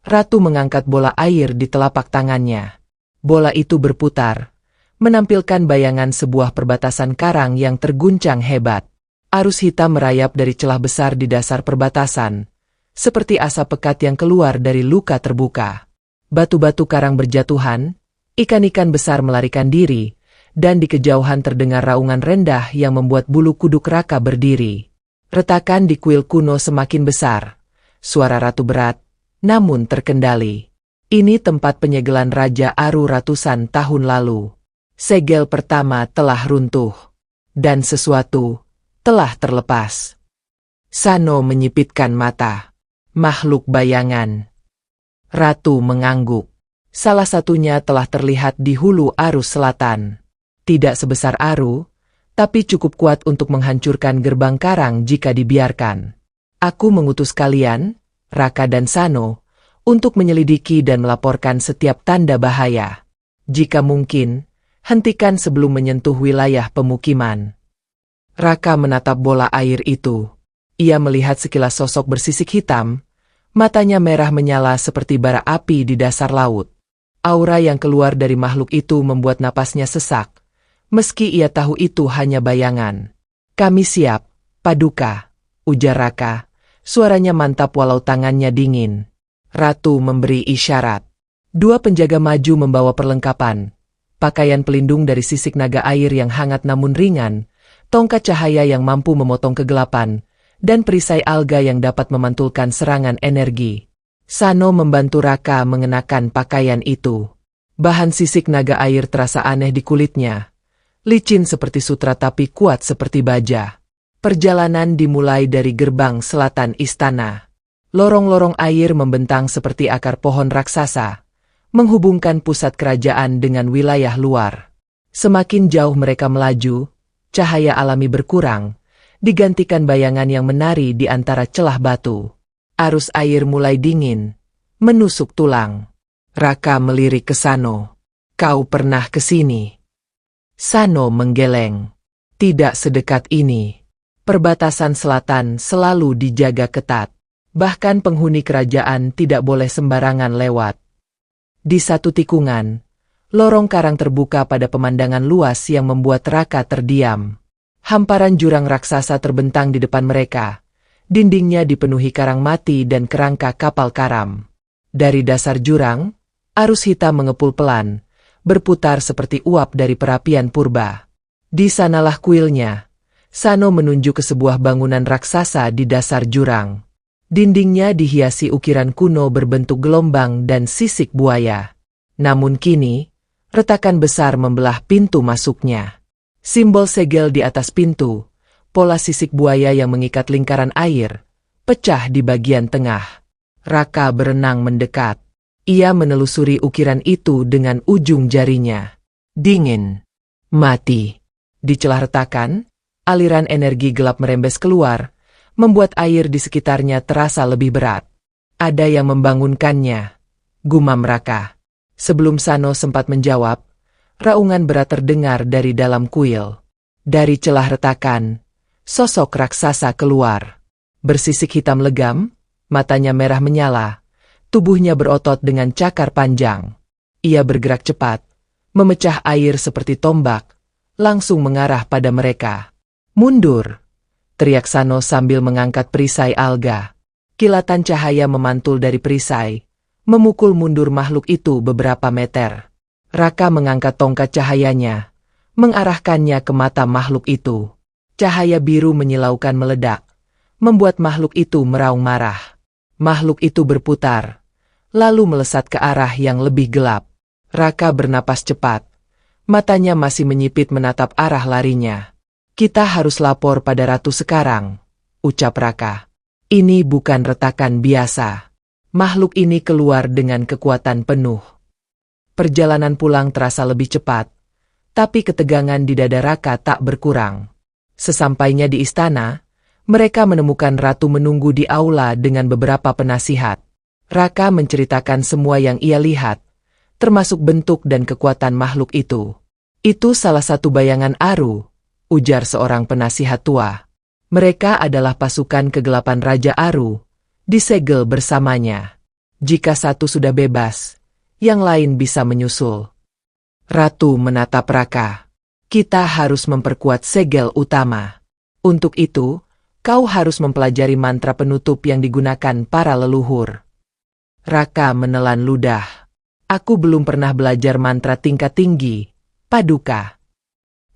Ratu mengangkat bola air di telapak tangannya. Bola itu berputar, menampilkan bayangan sebuah perbatasan karang yang terguncang hebat. Arus hitam merayap dari celah besar di dasar perbatasan, seperti asap pekat yang keluar dari luka terbuka. Batu-batu karang berjatuhan, ikan-ikan besar melarikan diri, dan di kejauhan terdengar raungan rendah yang membuat bulu kuduk Raka berdiri. Retakan di kuil kuno semakin besar, suara Ratu berat, namun terkendali. Ini tempat penyegelan Raja Aru ratusan tahun lalu. Segel pertama telah runtuh, dan sesuatu telah terlepas. Sano menyipitkan mata. Makhluk bayangan. Ratu mengangguk. Salah satunya telah terlihat di hulu arus selatan. Tidak sebesar Aru, tapi cukup kuat untuk menghancurkan gerbang karang jika dibiarkan. Aku mengutus kalian, Raka dan Sano, untuk menyelidiki dan melaporkan setiap tanda bahaya. Jika mungkin, hentikan sebelum menyentuh wilayah pemukiman. Raka menatap bola air itu. Ia melihat sekilas sosok bersisik hitam, matanya merah menyala seperti bara api di dasar laut. Aura yang keluar dari makhluk itu membuat napasnya sesak, meski ia tahu itu hanya bayangan. Kami siap, Paduka, ujar Raka, suaranya mantap walau tangannya dingin. Ratu memberi isyarat. Dua penjaga maju membawa perlengkapan, pakaian pelindung dari sisik naga air yang hangat namun ringan, tongkat cahaya yang mampu memotong kegelapan, dan perisai alga yang dapat memantulkan serangan energi. Sano membantu Raka mengenakan pakaian itu. Bahan sisik naga air terasa aneh di kulitnya. Licin seperti sutra tapi kuat seperti baja. Perjalanan dimulai dari gerbang selatan istana. Lorong-lorong air membentang seperti akar pohon raksasa, menghubungkan pusat kerajaan dengan wilayah luar. Semakin jauh mereka melaju, cahaya alami berkurang, digantikan bayangan yang menari di antara celah batu. Arus air mulai dingin, menusuk tulang. Raka melirik ke Sano. "Kau pernah ke sini?" Sano menggeleng. "Tidak sedekat ini. Perbatasan selatan selalu dijaga ketat. Bahkan penghuni kerajaan tidak boleh sembarangan lewat." Di satu tikungan, lorong karang terbuka pada pemandangan luas yang membuat Raka terdiam. Hamparan jurang raksasa terbentang di depan mereka. Dindingnya dipenuhi karang mati dan kerangka kapal karam. Dari dasar jurang, arus hitam mengepul pelan, berputar seperti uap dari perapian purba. Di sanalah kuilnya. Sano menunjuk ke sebuah bangunan raksasa di dasar jurang. Dindingnya dihiasi ukiran kuno berbentuk gelombang dan sisik buaya. Namun kini, retakan besar membelah pintu masuknya. Simbol segel di atas pintu, pola sisik buaya yang mengikat lingkaran air, pecah di bagian tengah. Raka berenang mendekat. Ia menelusuri ukiran itu dengan ujung jarinya. Dingin. Mati. Di celah retakan, aliran energi gelap merembes keluar, membuat air di sekitarnya terasa lebih berat. "Ada yang membangunkannya," gumam Raka. Sebelum Sano sempat menjawab, raungan berat terdengar dari dalam kuil. Dari celah retakan, sosok raksasa keluar. Bersisik hitam legam, matanya merah menyala, tubuhnya berotot dengan cakar panjang. Ia bergerak cepat, memecah air seperti tombak, langsung mengarah pada mereka. "Mundur!" teriak Sano sambil mengangkat perisai alga. Kilatan cahaya memantul dari perisai, memukul mundur makhluk itu beberapa meter. Raka mengangkat tongkat cahayanya, mengarahkannya ke mata makhluk itu. Cahaya biru menyilaukan meledak, membuat makhluk itu meraung marah. Makhluk itu berputar, lalu melesat ke arah yang lebih gelap. Raka bernapas cepat, matanya masih menyipit menatap arah larinya. "Kita harus lapor pada ratu sekarang," ucap Raka. "Ini bukan retakan biasa. Makhluk ini keluar dengan kekuatan penuh." Perjalanan pulang terasa lebih cepat, tapi ketegangan di dada Raka tak berkurang. Sesampainya di istana, mereka menemukan ratu menunggu di aula dengan beberapa penasihat. Raka menceritakan semua yang ia lihat, termasuk bentuk dan kekuatan makhluk itu. "Itu salah satu bayangan Aru," ujar seorang penasihat tua. "Mereka adalah pasukan kegelapan Raja Aru, disegel bersamanya. Jika satu sudah bebas, yang lain bisa menyusul." Ratu menatap Raka. "Kita harus memperkuat segel utama. Untuk itu, kau harus mempelajari mantra penutup yang digunakan para leluhur." Raka menelan ludah. "Aku belum pernah belajar mantra tingkat tinggi, Paduka."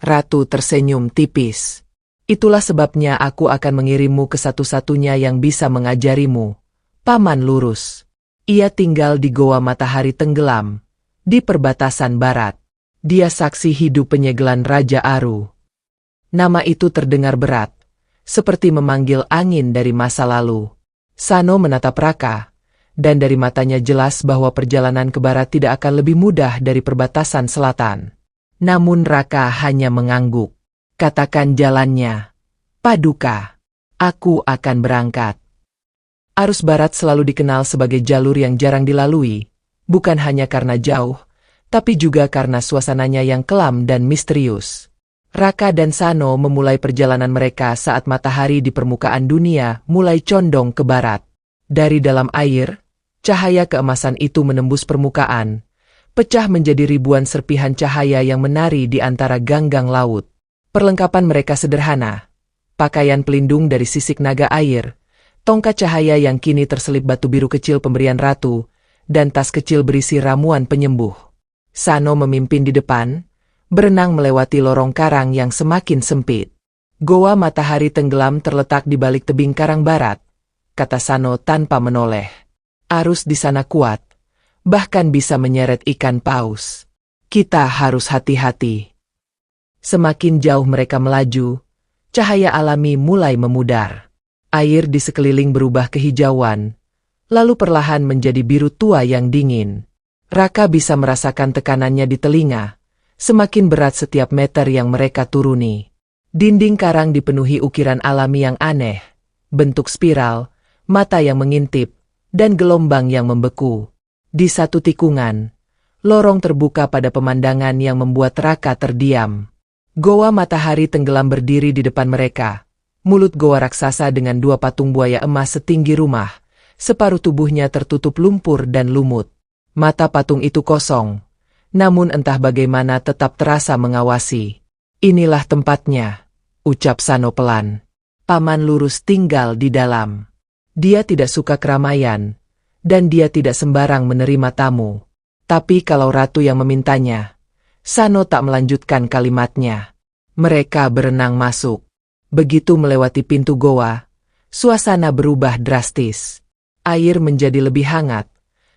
Ratu tersenyum tipis. "Itulah sebabnya aku akan mengirimmu ke satu-satunya yang bisa mengajarimu, Paman Lurus. Ia tinggal di Goa Matahari Tenggelam, di perbatasan barat. Dia saksi hidup penyegelan Raja Aru." Nama itu terdengar berat, seperti memanggil angin dari masa lalu. Sano menatap Raka, dan dari matanya jelas bahwa perjalanan ke barat tidak akan lebih mudah dari perbatasan selatan. Namun Raka hanya mengangguk. "Katakan jalannya, Paduka. Aku akan berangkat." Arus barat selalu dikenal sebagai jalur yang jarang dilalui, bukan hanya karena jauh, tapi juga karena suasananya yang kelam dan misterius. Raka dan Sano memulai perjalanan mereka saat matahari di permukaan dunia mulai condong ke barat. Dari dalam air, cahaya keemasan itu menembus permukaan, pecah menjadi ribuan serpihan cahaya yang menari di antara ganggang laut. Perlengkapan mereka sederhana. Pakaian pelindung dari sisik naga air, tongkat cahaya yang kini terselip batu biru kecil pemberian ratu, dan tas kecil berisi ramuan penyembuh. Sano memimpin di depan, berenang melewati lorong karang yang semakin sempit. "Goa Matahari Tenggelam terletak di balik tebing karang barat," kata Sano tanpa menoleh. "Arus di sana kuat, bahkan bisa menyeret ikan paus. Kita harus hati-hati." Semakin jauh mereka melaju, Cahaya alami mulai memudar. Air di sekeliling berubah kehijauan, lalu perlahan menjadi biru tua yang dingin. Raka bisa merasakan tekanannya di telinga, semakin berat setiap meter yang mereka turuni. Dinding karang dipenuhi ukiran alami yang aneh, bentuk spiral, mata yang mengintip, dan gelombang yang membeku. Di satu tikungan, lorong terbuka pada pemandangan yang membuat Raka terdiam. Goa matahari tenggelam berdiri di depan mereka. Mulut goa raksasa dengan 2 patung buaya emas setinggi rumah. Separuh tubuhnya tertutup lumpur dan lumut. Mata patung itu kosong, namun entah bagaimana tetap terasa mengawasi. Inilah tempatnya, ucap Sano pelan. Paman Lurus tinggal di dalam. Dia tidak suka keramaian, dan dia tidak sembarang menerima tamu. Tapi kalau ratu yang memintanya, Sano tak melanjutkan kalimatnya. Mereka berenang masuk. Begitu melewati pintu goa, suasana berubah drastis. Air menjadi lebih hangat,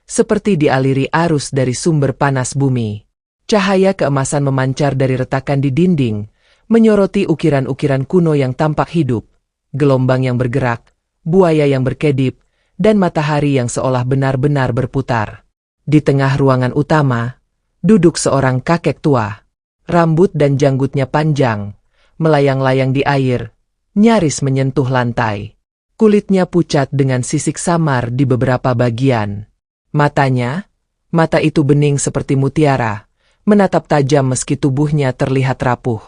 seperti dialiri arus dari sumber panas bumi. Cahaya keemasan memancar dari retakan di dinding, menyoroti ukiran-ukiran kuno yang tampak hidup, gelombang yang bergerak, buaya yang berkedip, dan matahari yang seolah benar-benar berputar. Di tengah ruangan utama, duduk seorang kakek tua. Rambut dan janggutnya panjang, melayang-layang di air, nyaris menyentuh lantai. Kulitnya pucat dengan sisik samar di beberapa bagian. Mata itu bening seperti mutiara, menatap tajam meski tubuhnya terlihat rapuh.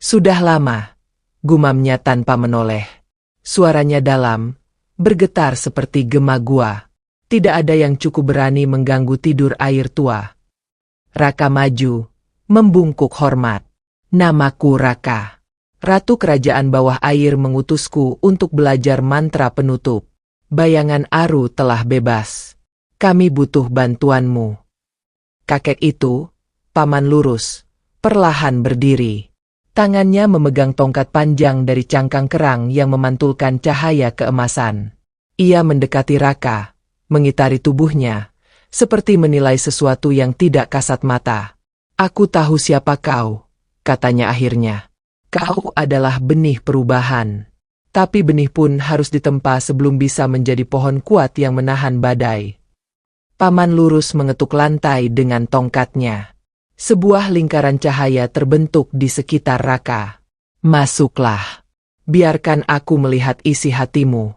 Sudah lama, gumamnya tanpa menoleh. Suaranya dalam, bergetar seperti gema gua. Tidak ada yang cukup berani mengganggu tidur air tua. Raka maju, membungkuk hormat. Namaku Raka. Ratu Kerajaan Bawah Air mengutusku untuk belajar mantra penutup. Bayangan Aru telah bebas. Kami butuh bantuanmu. Kakek itu, Paman Lurus, perlahan berdiri. Tangannya memegang tongkat panjang dari cangkang kerang yang memantulkan cahaya keemasan. Ia mendekati Raka, mengitari tubuhnya, seperti menilai sesuatu yang tidak kasat mata. Aku tahu siapa kau, katanya akhirnya. Kau adalah benih perubahan. Tapi benih pun harus ditempa sebelum bisa menjadi pohon kuat yang menahan badai. Paman Lurus mengetuk lantai dengan tongkatnya. Sebuah lingkaran cahaya terbentuk di sekitar Raka. Masuklah. Biarkan aku melihat isi hatimu.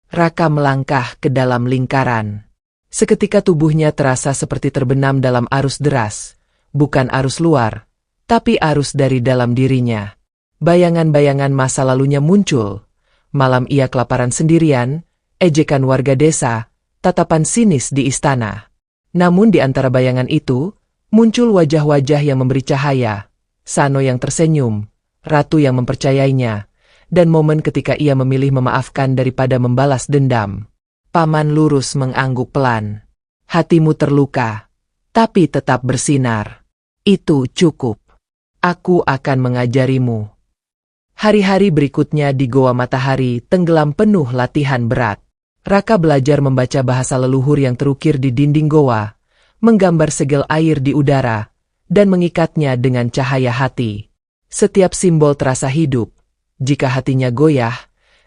Raka melangkah ke dalam lingkaran. Seketika tubuhnya terasa seperti terbenam dalam arus deras. Bukan arus luar, tapi arus dari dalam dirinya. Bayangan-bayangan masa lalunya muncul. Malam ia kelaparan sendirian, ejekan warga desa, tatapan sinis di istana. Namun di antara bayangan itu, muncul wajah-wajah yang memberi cahaya. Sano yang tersenyum, ratu yang mempercayainya, dan momen ketika ia memilih memaafkan daripada membalas dendam. Paman Lurus mengangguk pelan. Hatimu terluka, tapi tetap bersinar. Itu cukup. Aku akan mengajarimu. Hari-hari berikutnya di Goa Matahari tenggelam penuh latihan berat. Raka belajar membaca bahasa leluhur yang terukir di dinding goa, menggambar segel air di udara, dan mengikatnya dengan cahaya hati. Setiap simbol terasa hidup. Jika hatinya goyah,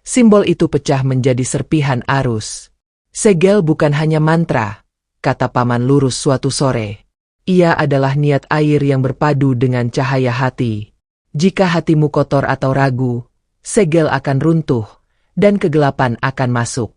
simbol itu pecah menjadi serpihan arus. Segel bukan hanya mantra, kata Paman Lurus suatu sore. Ia adalah niat air yang berpadu dengan cahaya hati. Jika hatimu kotor atau ragu, segel akan runtuh, dan kegelapan akan masuk.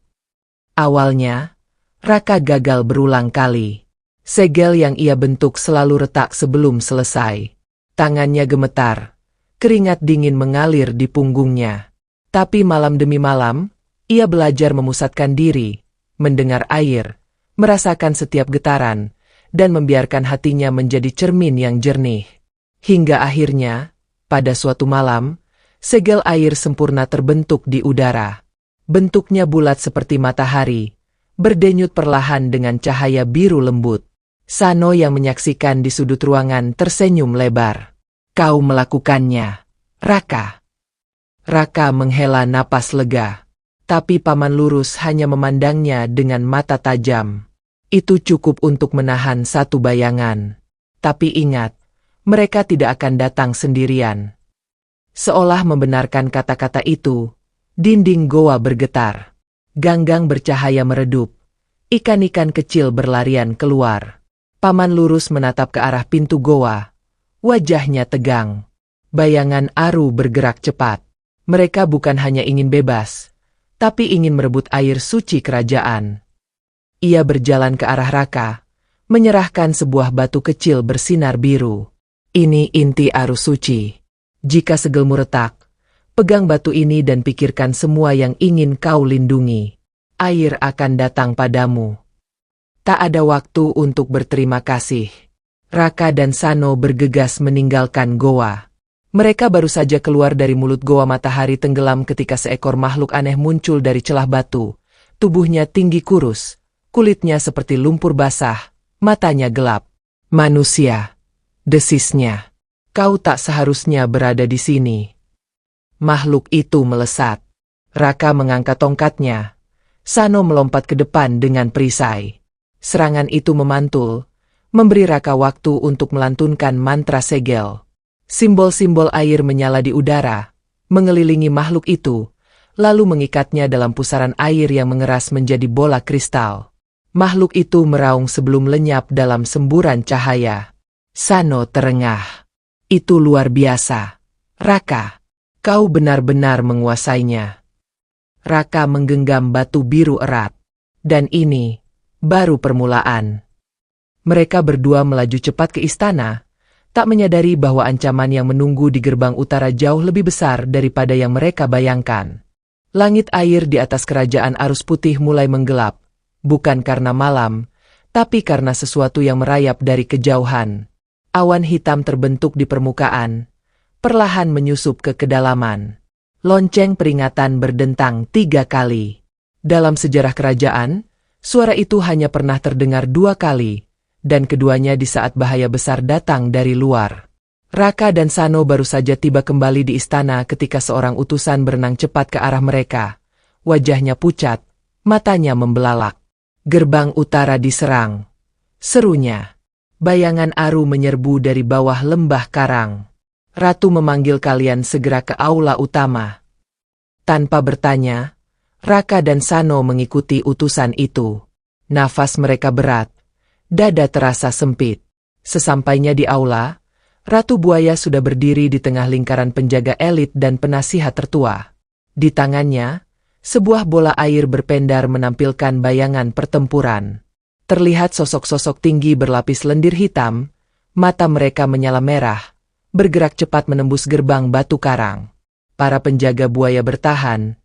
Awalnya, Raka gagal berulang kali. Segel yang ia bentuk selalu retak sebelum selesai. Tangannya gemetar, keringat dingin mengalir di punggungnya. Tapi malam demi malam, ia belajar memusatkan diri, mendengar air, merasakan setiap getaran, dan membiarkan hatinya menjadi cermin yang jernih. Hingga akhirnya, pada suatu malam, segel air sempurna terbentuk di udara. Bentuknya bulat seperti matahari, berdenyut perlahan dengan cahaya biru lembut. Sano yang menyaksikan di sudut ruangan tersenyum lebar. Kau melakukannya, Raka. Raka menghela napas lega. Tapi Paman Lurus hanya memandangnya dengan mata tajam. Itu cukup untuk menahan satu bayangan. Tapi ingat, mereka tidak akan datang sendirian. Seolah membenarkan kata-kata itu, dinding goa bergetar. Ganggang bercahaya meredup. Ikan-ikan kecil berlarian keluar. Paman lurus menatap ke arah pintu goa. Wajahnya tegang. Bayangan Aru bergerak cepat. Mereka bukan hanya ingin bebas, tapi ingin merebut air suci kerajaan. Ia berjalan ke arah Raka, menyerahkan sebuah batu kecil bersinar biru. Ini inti arus suci. Jika segelmu retak, pegang batu ini dan pikirkan semua yang ingin kau lindungi. Air akan datang padamu. Tak ada waktu untuk berterima kasih. Raka dan Sano bergegas meninggalkan goa. Mereka baru saja keluar dari mulut goa matahari tenggelam ketika seekor makhluk aneh muncul dari celah batu. Tubuhnya tinggi kurus, kulitnya seperti lumpur basah, matanya gelap. Manusia, desisnya. Kau tak seharusnya berada di sini. Makhluk itu melesat. Raka mengangkat tongkatnya. Sano melompat ke depan dengan perisai. Serangan itu memantul, memberi Raka waktu untuk melantunkan mantra segel. Simbol-simbol air menyala di udara, mengelilingi makhluk itu, lalu mengikatnya dalam pusaran air yang mengeras menjadi bola kristal. Makhluk itu meraung sebelum lenyap dalam semburan cahaya. Sano terengah. Itu luar biasa. Raka, kau benar-benar menguasainya. Raka menggenggam batu biru erat. Dan ini baru permulaan. Mereka berdua melaju cepat ke istana, tak menyadari bahwa ancaman yang menunggu di gerbang utara jauh lebih besar daripada yang mereka bayangkan. Langit air di atas kerajaan Arus Putih mulai menggelap, bukan karena malam, tapi karena sesuatu yang merayap dari kejauhan. Awan hitam terbentuk di permukaan, perlahan menyusup ke kedalaman. Lonceng peringatan berdentang 3 kali. Dalam sejarah kerajaan, suara itu hanya pernah terdengar 2 kali, dan keduanya di saat bahaya besar datang dari luar. Raka dan Sano baru saja tiba kembali di istana ketika seorang utusan berenang cepat ke arah mereka. Wajahnya pucat, matanya membelalak. Gerbang utara diserang. Serunya. Bayangan Aru menyerbu dari bawah lembah karang. Ratu memanggil kalian segera ke aula utama. Tanpa bertanya, Raka dan Sano mengikuti utusan itu. Nafas mereka berat. Dada terasa sempit. Sesampainya di aula, Ratu Buaya sudah berdiri di tengah lingkaran penjaga elit dan penasihat tertua. Di tangannya, sebuah bola air berpendar menampilkan bayangan pertempuran. Terlihat sosok-sosok tinggi berlapis lendir hitam, mata mereka menyala merah, bergerak cepat menembus gerbang batu karang. Para penjaga buaya bertahan,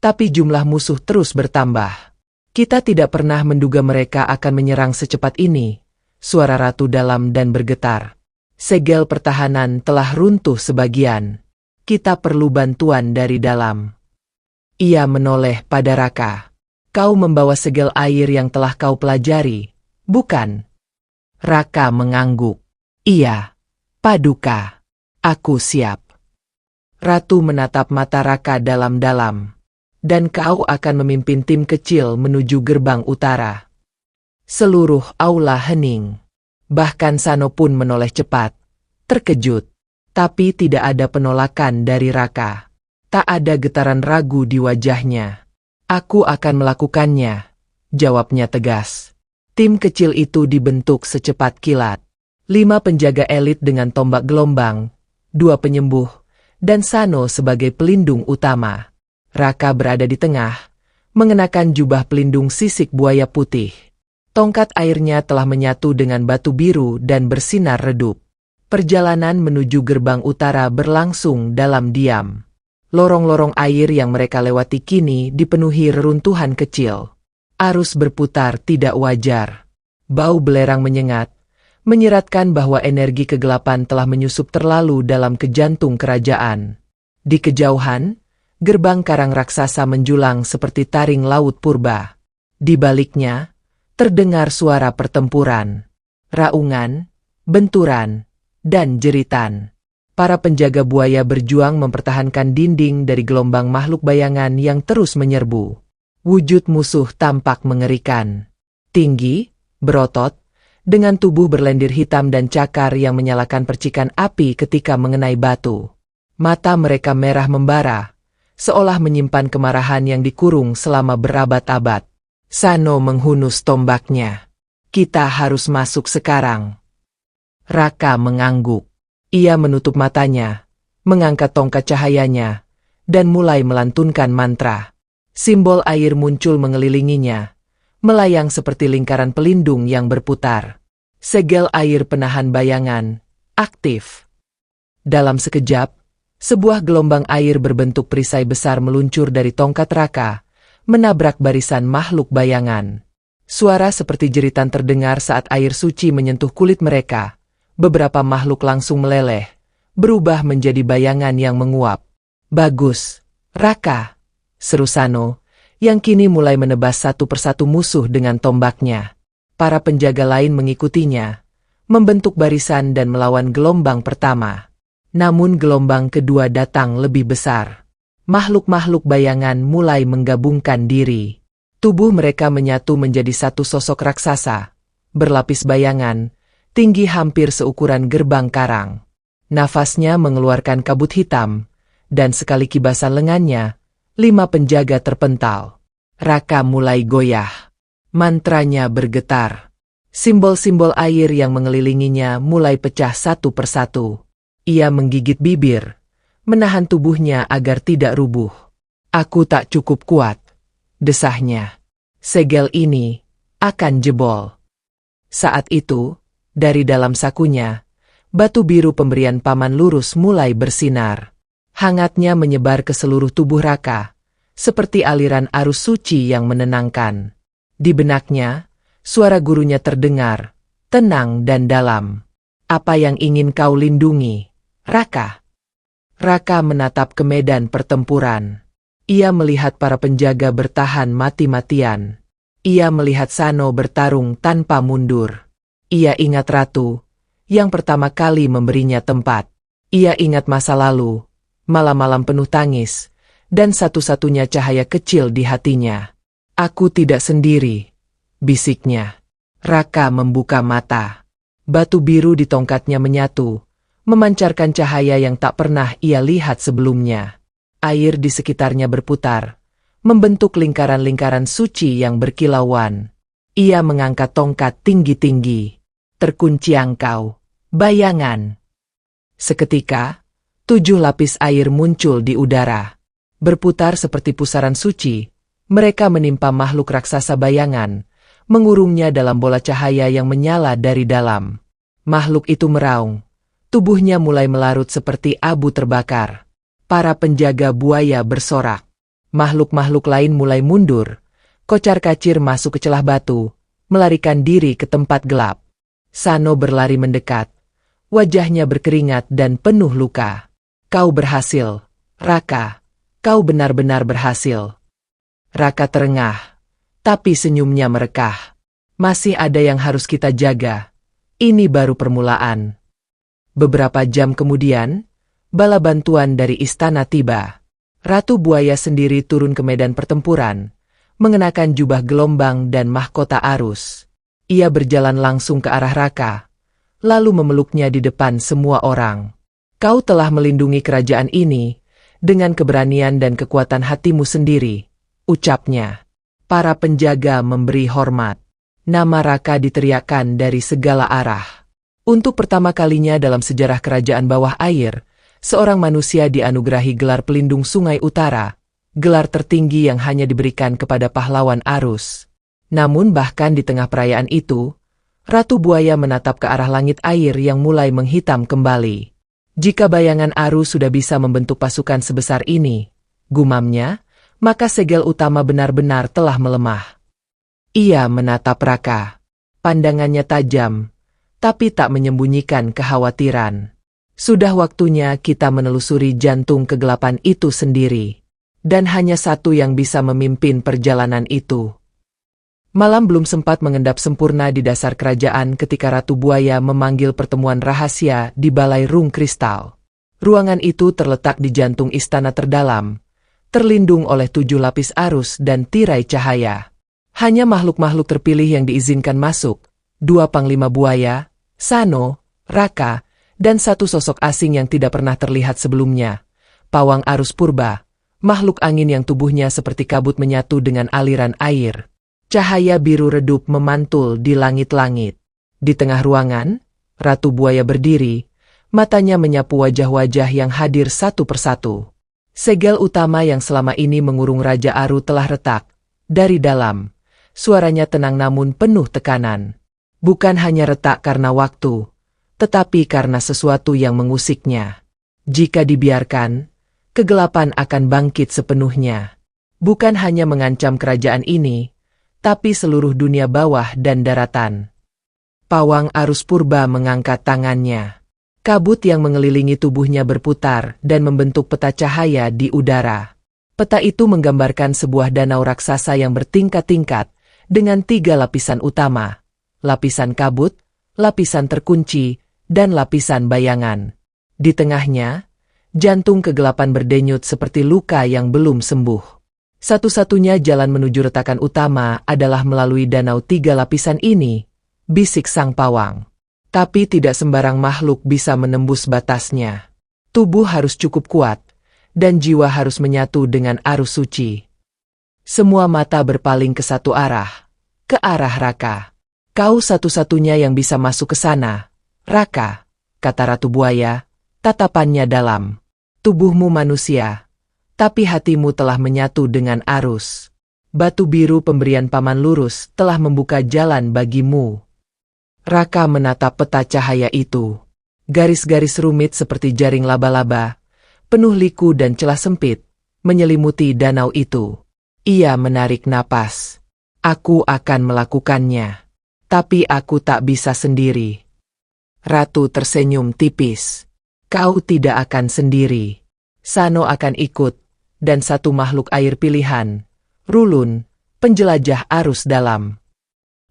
tapi jumlah musuh terus bertambah. Kita tidak pernah menduga mereka akan menyerang secepat ini, suara ratu dalam dan bergetar. Segel pertahanan telah runtuh sebagian. Kita perlu bantuan dari dalam. Ia menoleh pada Raka. Kau membawa segel air yang telah kau pelajari, bukan? Raka mengangguk. Iya, Paduka. Aku siap. Ratu menatap mata Raka dalam-dalam. Dan kau akan memimpin tim kecil menuju gerbang utara. Seluruh aula hening. Bahkan Sano pun menoleh cepat. Terkejut. Tapi tidak ada penolakan dari Raka. Tak ada getaran ragu di wajahnya. Aku akan melakukannya, jawabnya tegas. Tim kecil itu dibentuk secepat kilat. 5 penjaga elit dengan tombak gelombang, 2 penyembuh, dan Sano sebagai pelindung utama. Raka berada di tengah, mengenakan jubah pelindung sisik buaya putih. Tongkat airnya telah menyatu dengan batu biru dan bersinar redup. Perjalanan menuju gerbang utara berlangsung dalam diam. Lorong-lorong air yang mereka lewati kini dipenuhi reruntuhan kecil. Arus berputar tidak wajar. Bau belerang menyengat, menyiratkan bahwa energi kegelapan telah menyusup terlalu dalam ke jantung kerajaan. Di kejauhan, gerbang karang raksasa menjulang seperti taring laut purba. Di baliknya, terdengar suara pertempuran, raungan, benturan, dan jeritan. Para penjaga buaya berjuang mempertahankan dinding dari gelombang makhluk bayangan yang terus menyerbu. Wujud musuh tampak mengerikan. Tinggi, berotot, dengan tubuh berlendir hitam dan cakar yang menyalakan percikan api ketika mengenai batu. Mata mereka merah membara, seolah menyimpan kemarahan yang dikurung selama berabad-abad. Sano menghunus tombaknya. Kita harus masuk sekarang. Raka mengangguk. Ia menutup matanya, mengangkat tongkat cahayanya, dan mulai melantunkan mantra. Simbol air muncul mengelilinginya, melayang seperti lingkaran pelindung yang berputar. Segel air penahan bayangan, aktif. Dalam sekejap, sebuah gelombang air berbentuk perisai besar meluncur dari tongkat Raka, menabrak barisan makhluk bayangan. Suara seperti jeritan terdengar saat air suci menyentuh kulit mereka. Beberapa makhluk langsung meleleh, berubah menjadi bayangan yang menguap. Bagus, Raka, seru Sano, yang kini mulai menebas satu persatu musuh dengan tombaknya. Para penjaga lain mengikutinya, membentuk barisan dan melawan gelombang pertama. Namun gelombang kedua datang lebih besar. Makhluk-makhluk bayangan mulai menggabungkan diri. Tubuh mereka menyatu menjadi satu sosok raksasa, berlapis bayangan, tinggi hampir seukuran gerbang karang. Nafasnya mengeluarkan kabut hitam, dan sekali kibasan lengannya, 5 penjaga terpental. Raka mulai goyah. Mantranya bergetar. Simbol-simbol air yang mengelilinginya mulai pecah satu persatu. Ia menggigit bibir, menahan tubuhnya agar tidak rubuh. Aku tak cukup kuat, desahnya. Segel ini akan jebol. Saat itu, dari dalam sakunya, batu biru pemberian Paman Lurus mulai bersinar. Hangatnya menyebar ke seluruh tubuh Raka, seperti aliran arus suci yang menenangkan. Di benaknya, suara gurunya terdengar, tenang dan dalam. Apa yang ingin kau lindungi, Raka? Raka menatap ke medan pertempuran. Ia melihat para penjaga bertahan mati-matian. Ia melihat Sano bertarung tanpa mundur. Ia ingat Ratu, yang pertama kali memberinya tempat. Ia ingat masa lalu, malam-malam penuh tangis, dan satu-satunya cahaya kecil di hatinya. Aku tidak sendiri, bisiknya. Raka membuka mata. Batu biru di tongkatnya menyatu, memancarkan cahaya yang tak pernah ia lihat sebelumnya. Air di sekitarnya berputar, membentuk lingkaran-lingkaran suci yang berkilauan. Ia mengangkat tongkat tinggi-tinggi. Terkunciang kau, bayangan. Seketika, 7 lapis air muncul di udara. Berputar seperti pusaran suci, mereka menimpa makhluk raksasa bayangan, mengurungnya dalam bola cahaya yang menyala dari dalam. Makhluk itu meraung, tubuhnya mulai melarut seperti abu terbakar. Para penjaga buaya bersorak. Makhluk-makhluk lain mulai mundur, kocar-kacir masuk ke celah batu, melarikan diri ke tempat gelap. Sano berlari mendekat. Wajahnya berkeringat dan penuh luka. Kau berhasil, Raka. Kau benar-benar berhasil. Raka terengah, tapi senyumnya merekah. Masih ada yang harus kita jaga. Ini baru permulaan. Beberapa jam kemudian, bala bantuan dari istana tiba. Ratu Buaya sendiri turun ke medan pertempuran, mengenakan jubah gelombang dan mahkota arus. Ia berjalan langsung ke arah Raka, lalu memeluknya di depan semua orang. Kau telah melindungi kerajaan ini, dengan keberanian dan kekuatan hatimu sendiri, ucapnya. Para penjaga memberi hormat. Nama Raka diteriakkan dari segala arah. Untuk pertama kalinya dalam sejarah kerajaan bawah air, seorang manusia dianugerahi gelar pelindung Sungai Utara, gelar tertinggi yang hanya diberikan kepada pahlawan arus. Namun bahkan di tengah perayaan itu, Ratu Buaya menatap ke arah langit air yang mulai menghitam kembali. Jika bayangan arus sudah bisa membentuk pasukan sebesar ini, gumamnya, maka segel utama benar-benar telah melemah. Ia menatap Raka. Pandangannya tajam, tapi tak menyembunyikan kekhawatiran. Sudah waktunya kita menelusuri jantung kegelapan itu sendiri. Dan hanya satu yang bisa memimpin perjalanan itu. Malam belum sempat mengendap sempurna di dasar kerajaan ketika Ratu Buaya memanggil pertemuan rahasia di Balai Rung Kristal. Ruangan itu terletak di jantung istana terdalam, terlindung oleh 7 lapis arus dan tirai cahaya. Hanya makhluk-makhluk terpilih yang diizinkan masuk, 2 panglima buaya, Sano, Raka, dan satu sosok asing yang tidak pernah terlihat sebelumnya. Pawang arus purba, makhluk angin yang tubuhnya seperti kabut menyatu dengan aliran air. Cahaya biru redup memantul di langit-langit. Di tengah ruangan, Ratu Buaya berdiri, matanya menyapu wajah-wajah yang hadir satu persatu. Segel utama yang selama ini mengurung Raja Aru telah retak. Dari dalam, suaranya tenang namun penuh tekanan. Bukan hanya retak karena waktu, tetapi karena sesuatu yang mengusiknya. Jika dibiarkan, kegelapan akan bangkit sepenuhnya. Bukan hanya mengancam kerajaan ini, tapi seluruh dunia bawah dan daratan. Pawang arus purba mengangkat tangannya. Kabut yang mengelilingi tubuhnya berputar dan membentuk peta cahaya di udara. Peta itu menggambarkan sebuah danau raksasa yang bertingkat-tingkat dengan 3 lapisan utama. Lapisan kabut, lapisan terkunci, dan lapisan bayangan. Di tengahnya, jantung kegelapan berdenyut seperti luka yang belum sembuh. Satu-satunya jalan menuju retakan utama adalah melalui danau 3 lapisan ini, bisik sang pawang. Tapi tidak sembarang makhluk bisa menembus batasnya. Tubuh harus cukup kuat, dan jiwa harus menyatu dengan arus suci. Semua mata berpaling ke satu arah, ke arah Raka. Kau satu-satunya yang bisa masuk ke sana, Raka, kata Ratu Buaya, tatapannya dalam. Tubuhmu manusia, tapi hatimu telah menyatu dengan arus. Batu biru pemberian Paman Lurus telah membuka jalan bagimu. Raka menatap peta cahaya itu. Garis-garis rumit seperti jaring laba-laba, penuh liku dan celah sempit, menyelimuti danau itu. Ia menarik napas. Aku akan melakukannya. Tapi aku tak bisa sendiri. Ratu tersenyum tipis. Kau tidak akan sendiri. Sano akan ikut, dan satu makhluk air pilihan, Rulun, penjelajah arus dalam.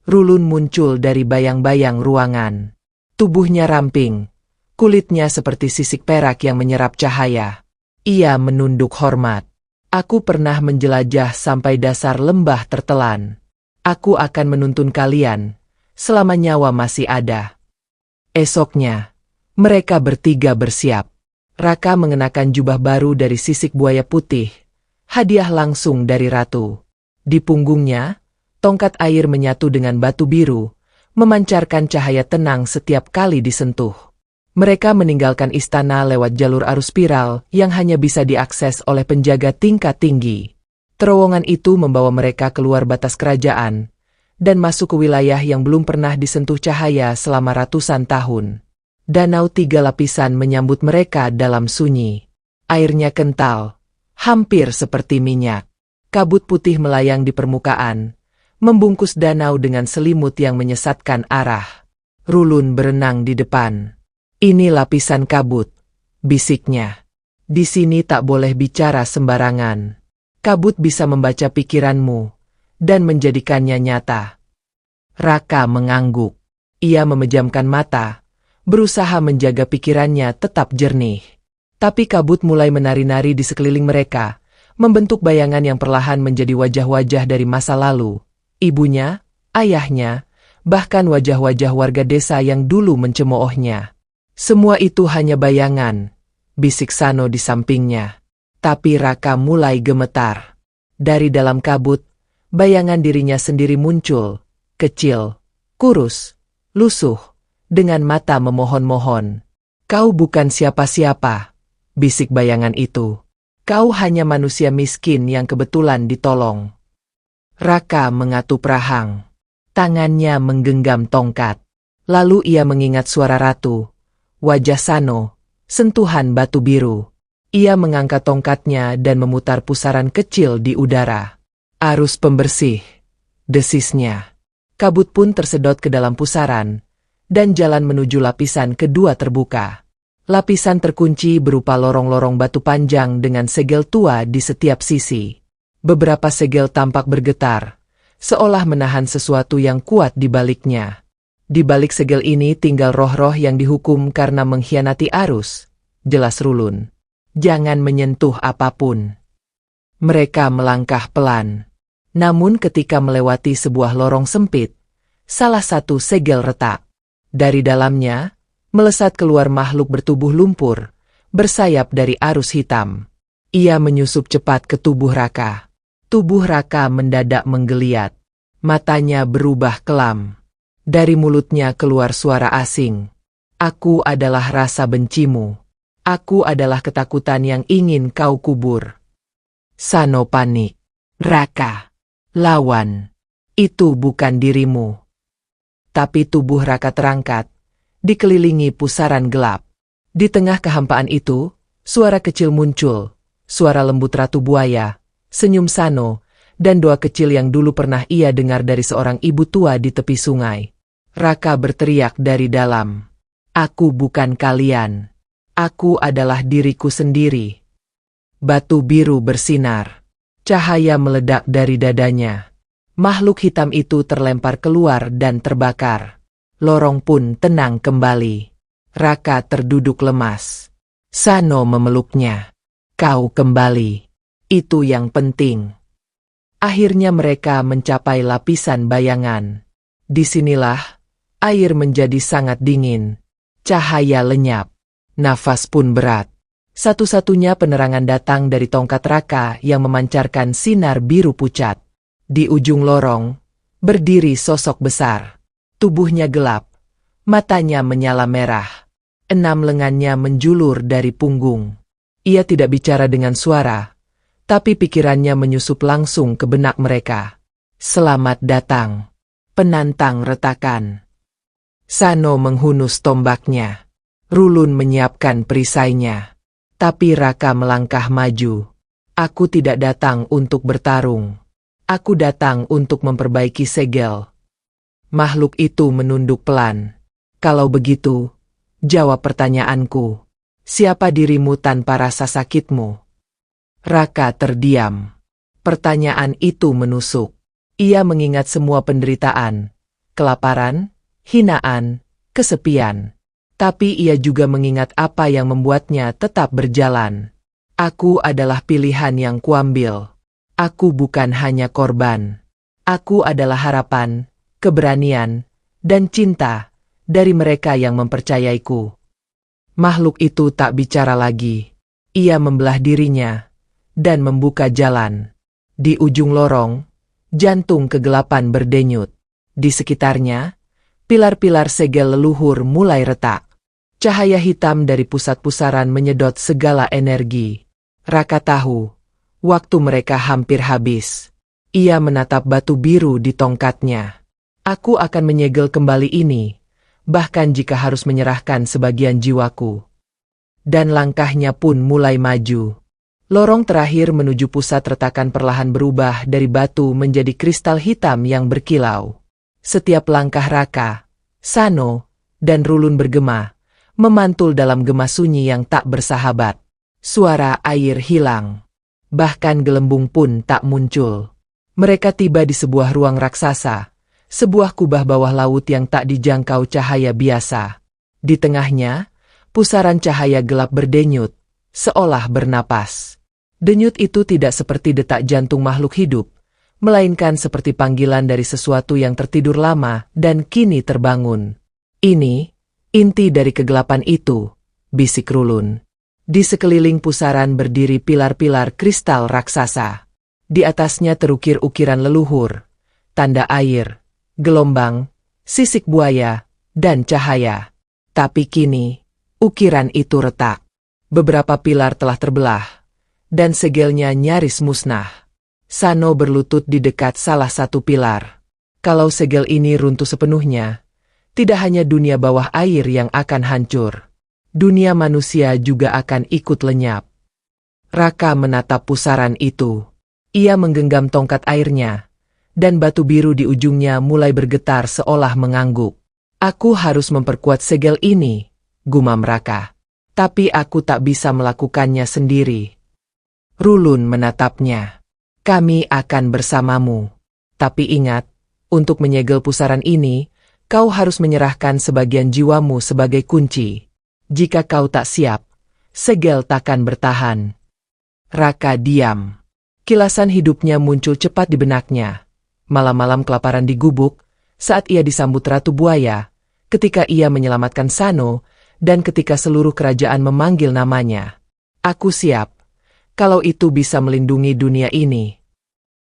Rulun muncul dari bayang-bayang ruangan. Tubuhnya ramping, kulitnya seperti sisik perak yang menyerap cahaya. Ia menunduk hormat. Aku pernah menjelajah sampai dasar lembah tertelan. Aku akan menuntun kalian, selama nyawa masih ada. Esoknya, mereka bertiga bersiap. Raka mengenakan jubah baru dari sisik buaya putih, hadiah langsung dari ratu. Di punggungnya, tongkat air menyatu dengan batu biru, memancarkan cahaya tenang setiap kali disentuh. Mereka meninggalkan istana lewat jalur arus spiral yang hanya bisa diakses oleh penjaga tingkat tinggi. Terowongan itu membawa mereka keluar batas kerajaan, dan masuk ke wilayah yang belum pernah disentuh cahaya selama ratusan tahun. Danau 3 lapisan menyambut mereka dalam sunyi. Airnya kental, hampir seperti minyak. Kabut putih melayang di permukaan, membungkus danau dengan selimut yang menyesatkan arah. Rulun berenang di depan. Ini lapisan kabut, bisiknya. Di sini tak boleh bicara sembarangan. Kabut bisa membaca pikiranmu, dan menjadikannya nyata. Raka mengangguk. Ia memejamkan mata, berusaha menjaga pikirannya tetap jernih. Tapi kabut mulai menari-nari di sekeliling mereka, membentuk bayangan yang perlahan menjadi wajah-wajah dari masa lalu. Ibunya, ayahnya, bahkan wajah-wajah warga desa yang dulu mencemoohnya. Semua itu hanya bayangan, bisik Sano di sampingnya. Tapi Raka mulai gemetar. Dari dalam kabut, bayangan dirinya sendiri muncul, kecil, kurus, lusuh, dengan mata memohon-mohon. Kau bukan siapa-siapa, bisik bayangan itu. Kau hanya manusia miskin yang kebetulan ditolong. Raka mengatup rahang. Tangannya menggenggam tongkat. Lalu ia mengingat suara ratu. Wajah Sano, sentuhan batu biru. Ia mengangkat tongkatnya dan memutar pusaran kecil di udara. Arus pembersih, desisnya. Kabut pun tersedot ke dalam pusaran, dan jalan menuju lapisan kedua terbuka. Lapisan terkunci berupa lorong-lorong batu panjang dengan segel tua di setiap sisi. Beberapa segel tampak bergetar, seolah menahan sesuatu yang kuat di baliknya. Di balik segel ini tinggal roh-roh yang dihukum karena mengkhianati arus, jelas Rulun. Jangan menyentuh apapun. Mereka melangkah pelan. Namun ketika melewati sebuah lorong sempit, salah satu segel retak. Dari dalamnya, melesat keluar makhluk bertubuh lumpur, bersayap dari arus hitam. Ia menyusup cepat ke tubuh Raka. Tubuh Raka mendadak menggeliat. Matanya berubah kelam. Dari mulutnya keluar suara asing. Aku adalah rasa bencimu. Aku adalah ketakutan yang ingin kau kubur. Sano panik. Raka, lawan. Itu bukan dirimu. Tapi tubuh Raka terangkat, dikelilingi pusaran gelap. Di tengah kehampaan itu, suara kecil muncul, suara lembut Ratu Buaya, senyum Sano, dan doa kecil yang dulu pernah ia dengar dari seorang ibu tua di tepi sungai. Raka berteriak dari dalam. Aku bukan kalian. Aku adalah diriku sendiri. Batu biru bersinar. Cahaya meledak dari dadanya. Makhluk hitam itu terlempar keluar dan terbakar. Lorong pun tenang kembali. Raka terduduk lemas. Sano memeluknya. Kau kembali. Itu yang penting. Akhirnya mereka mencapai lapisan bayangan. Disinilah, air menjadi sangat dingin. Cahaya lenyap. Nafas pun berat. Satu-satunya penerangan datang dari tongkat Raka yang memancarkan sinar biru pucat. Di ujung lorong, berdiri sosok besar. Tubuhnya gelap. Matanya menyala merah. 6 lengannya menjulur dari punggung. Ia tidak bicara dengan suara, tapi pikirannya menyusup langsung ke benak mereka. Selamat datang, penantang retakan. Sano menghunus tombaknya. Rulun menyiapkan perisainya. Tapi Raka melangkah maju. Aku tidak datang untuk bertarung. Aku datang untuk memperbaiki segel. Makhluk itu menunduk pelan. Kalau begitu, jawab pertanyaanku. Siapa dirimu tanpa rasa sakitmu? Raka terdiam. Pertanyaan itu menusuk. Ia mengingat semua penderitaan. Kelaparan, hinaan, kesepian. Tapi ia juga mengingat apa yang membuatnya tetap berjalan. Aku adalah pilihan yang kuambil. Aku bukan hanya korban. Aku adalah harapan, keberanian, dan cinta dari mereka yang mempercayaiku. Makhluk itu tak bicara lagi. Ia membelah dirinya dan membuka jalan. Di ujung lorong, jantung kegelapan berdenyut. Di sekitarnya, pilar-pilar segel leluhur mulai retak. Cahaya hitam dari pusat pusaran menyedot segala energi. Raka tahu, waktu mereka hampir habis. Ia menatap batu biru di tongkatnya. Aku akan menyegel kembali ini, bahkan jika harus menyerahkan sebagian jiwaku. Dan langkahnya pun mulai maju. Lorong terakhir menuju pusat retakan perlahan berubah dari batu menjadi kristal hitam yang berkilau. Setiap langkah Raka, Sano, dan Rulun bergema, memantul dalam gema sunyi yang tak bersahabat. Suara air hilang. Bahkan gelembung pun tak muncul. Mereka tiba di sebuah ruang raksasa, sebuah kubah bawah laut yang tak dijangkau cahaya biasa. Di tengahnya, pusaran cahaya gelap berdenyut, seolah bernapas. Denyut itu tidak seperti detak jantung makhluk hidup, melainkan seperti panggilan dari sesuatu yang tertidur lama dan kini terbangun. Ini inti dari kegelapan itu, bisik Rulun. Di sekeliling pusaran berdiri pilar-pilar kristal raksasa. Di atasnya terukir ukiran leluhur, tanda air, gelombang, sisik buaya, dan cahaya. Tapi kini, ukiran itu retak. Beberapa pilar telah terbelah, dan segelnya nyaris musnah. Sano berlutut di dekat salah satu pilar. Kalau segel ini runtuh sepenuhnya, tidak hanya dunia bawah air yang akan hancur. Dunia manusia juga akan ikut lenyap. Raka menatap pusaran itu. Ia menggenggam tongkat airnya, dan batu biru di ujungnya mulai bergetar seolah mengangguk. Aku harus memperkuat segel ini, gumam Raka. Tapi aku tak bisa melakukannya sendiri. Rulun menatapnya. Kami akan bersamamu. Tapi ingat, untuk menyegel pusaran ini, kau harus menyerahkan sebagian jiwamu sebagai kunci. Jika kau tak siap, segel takkan bertahan. Raka diam. Kilasan hidupnya muncul cepat di benaknya. Malam-malam kelaparan di gubuk, saat ia disambut Ratu Buaya, ketika ia menyelamatkan Sano, Dan ketika seluruh kerajaan memanggil namanya, aku siap, kalau itu bisa melindungi dunia ini.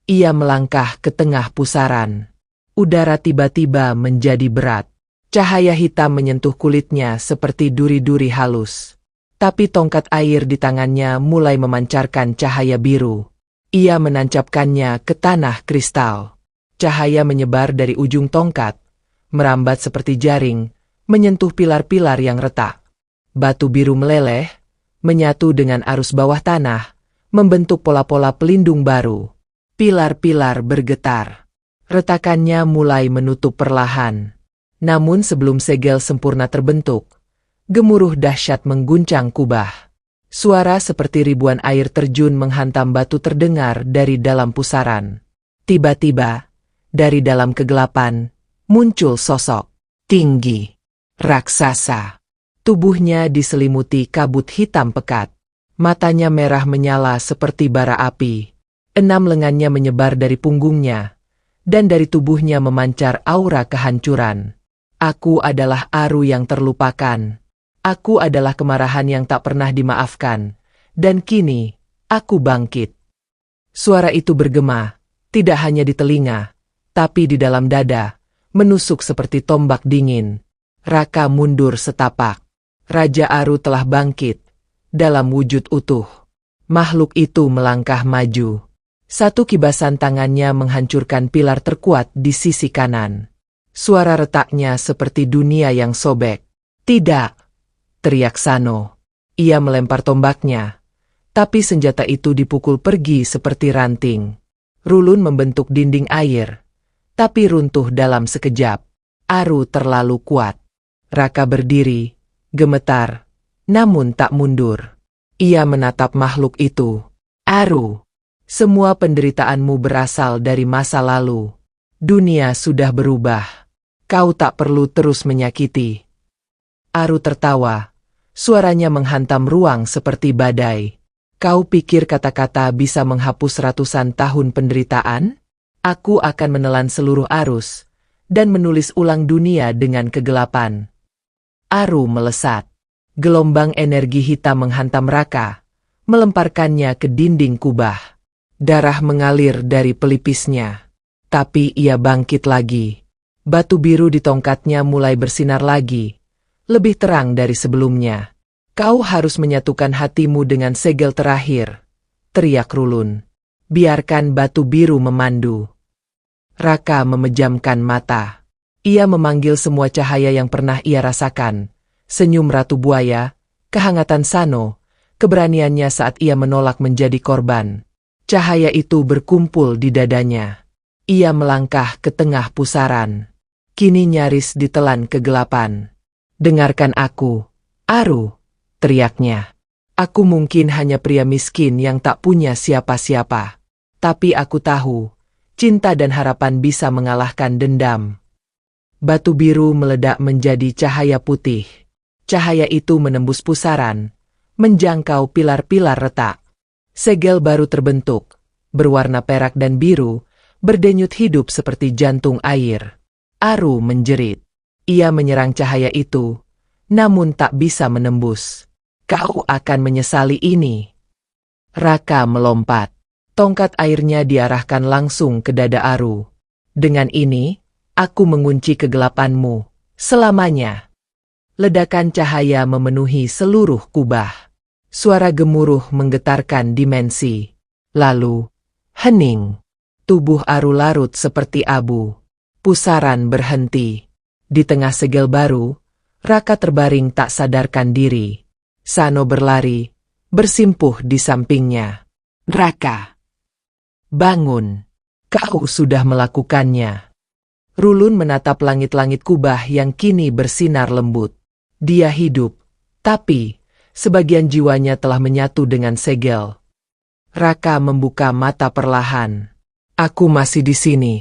Ia melangkah ke tengah pusaran. Udara tiba-tiba menjadi berat. Cahaya hitam menyentuh kulitnya seperti duri-duri halus. Tapi tongkat air di tangannya mulai memancarkan cahaya biru. Ia menancapkannya ke tanah kristal. Cahaya menyebar dari ujung tongkat, merambat seperti jaring, menyentuh pilar-pilar yang retak. Batu biru meleleh, menyatu dengan arus bawah tanah, membentuk pola-pola pelindung baru. Pilar-pilar bergetar. Retakannya mulai menutup perlahan. Namun sebelum segel sempurna terbentuk, gemuruh dahsyat mengguncang kubah. Suara seperti ribuan air terjun menghantam batu terdengar dari dalam pusaran. Tiba-tiba, dari dalam kegelapan, muncul sosok tinggi, raksasa. Tubuhnya diselimuti kabut hitam pekat. Matanya merah menyala seperti bara api. 6 lengannya menyebar dari punggungnya, dan dari tubuhnya memancar aura kehancuran. Aku adalah Aru yang terlupakan. Aku adalah kemarahan yang tak pernah dimaafkan. Dan kini, aku bangkit. Suara itu bergema, tidak hanya di telinga, tapi di dalam dada, menusuk seperti tombak dingin. Raka mundur setapak. Raja Aru telah bangkit, dalam wujud utuh. Makhluk itu melangkah maju. Satu kibasan tangannya menghancurkan pilar terkuat di sisi kanan. Suara retaknya seperti dunia yang sobek. Tidak, teriak Sano. Ia melempar tombaknya, tapi senjata itu dipukul pergi seperti ranting. Rulun membentuk dinding air, tapi runtuh dalam sekejap. Aru terlalu kuat. Raka berdiri, gemetar, namun tak mundur. Ia menatap makhluk itu. Aru, semua penderitaanmu berasal dari masa lalu. Dunia sudah berubah. Kau tak perlu terus menyakiti. Aru tertawa. Suaranya menghantam ruang seperti badai. Kau pikir kata-kata bisa menghapus ratusan tahun penderitaan? Aku akan menelan seluruh arus, dan menulis ulang dunia dengan kegelapan. Aru melesat. Gelombang energi hitam menghantam Raka, melemparkannya ke dinding kubah. Darah mengalir dari pelipisnya. Tapi ia bangkit lagi. Batu biru di tongkatnya mulai bersinar lagi, lebih terang dari sebelumnya. Kau harus menyatukan hatimu dengan segel terakhir, teriak Rulun. Biarkan batu biru memandu. Raka memejamkan mata. Ia memanggil semua cahaya yang pernah ia rasakan. Senyum Ratu Buaya, kehangatan Sano, keberaniannya saat ia menolak menjadi korban. Cahaya itu berkumpul di dadanya. Ia melangkah ke tengah pusaran. Kini nyaris ditelan kegelapan. Dengarkan aku, Aru, teriaknya. Aku mungkin hanya pria miskin yang tak punya siapa-siapa. Tapi aku tahu, cinta dan harapan bisa mengalahkan dendam. Batu biru meledak menjadi cahaya putih. Cahaya itu menembus pusaran, menjangkau pilar-pilar retak. Segel baru terbentuk, berwarna perak dan biru, berdenyut hidup seperti jantung air. Aru menjerit. Ia menyerang cahaya itu, namun tak bisa menembus. Kau akan menyesali ini. Raka melompat. Tongkat airnya diarahkan langsung ke dada Aru. Dengan ini, aku mengunci kegelapanmu selamanya. Ledakan cahaya memenuhi seluruh kubah. Suara gemuruh menggetarkan dimensi. Lalu, hening. Tubuh Aru larut seperti abu. Pusaran berhenti. Di tengah segel baru, Raka terbaring tak sadarkan diri. Sano berlari, bersimpuh di sampingnya. Raka, bangun. Kau sudah melakukannya. Rulun menatap langit-langit kubah yang kini bersinar lembut. Dia hidup, tapi sebagian jiwanya telah menyatu dengan segel. Raka membuka mata perlahan. Aku masih di sini,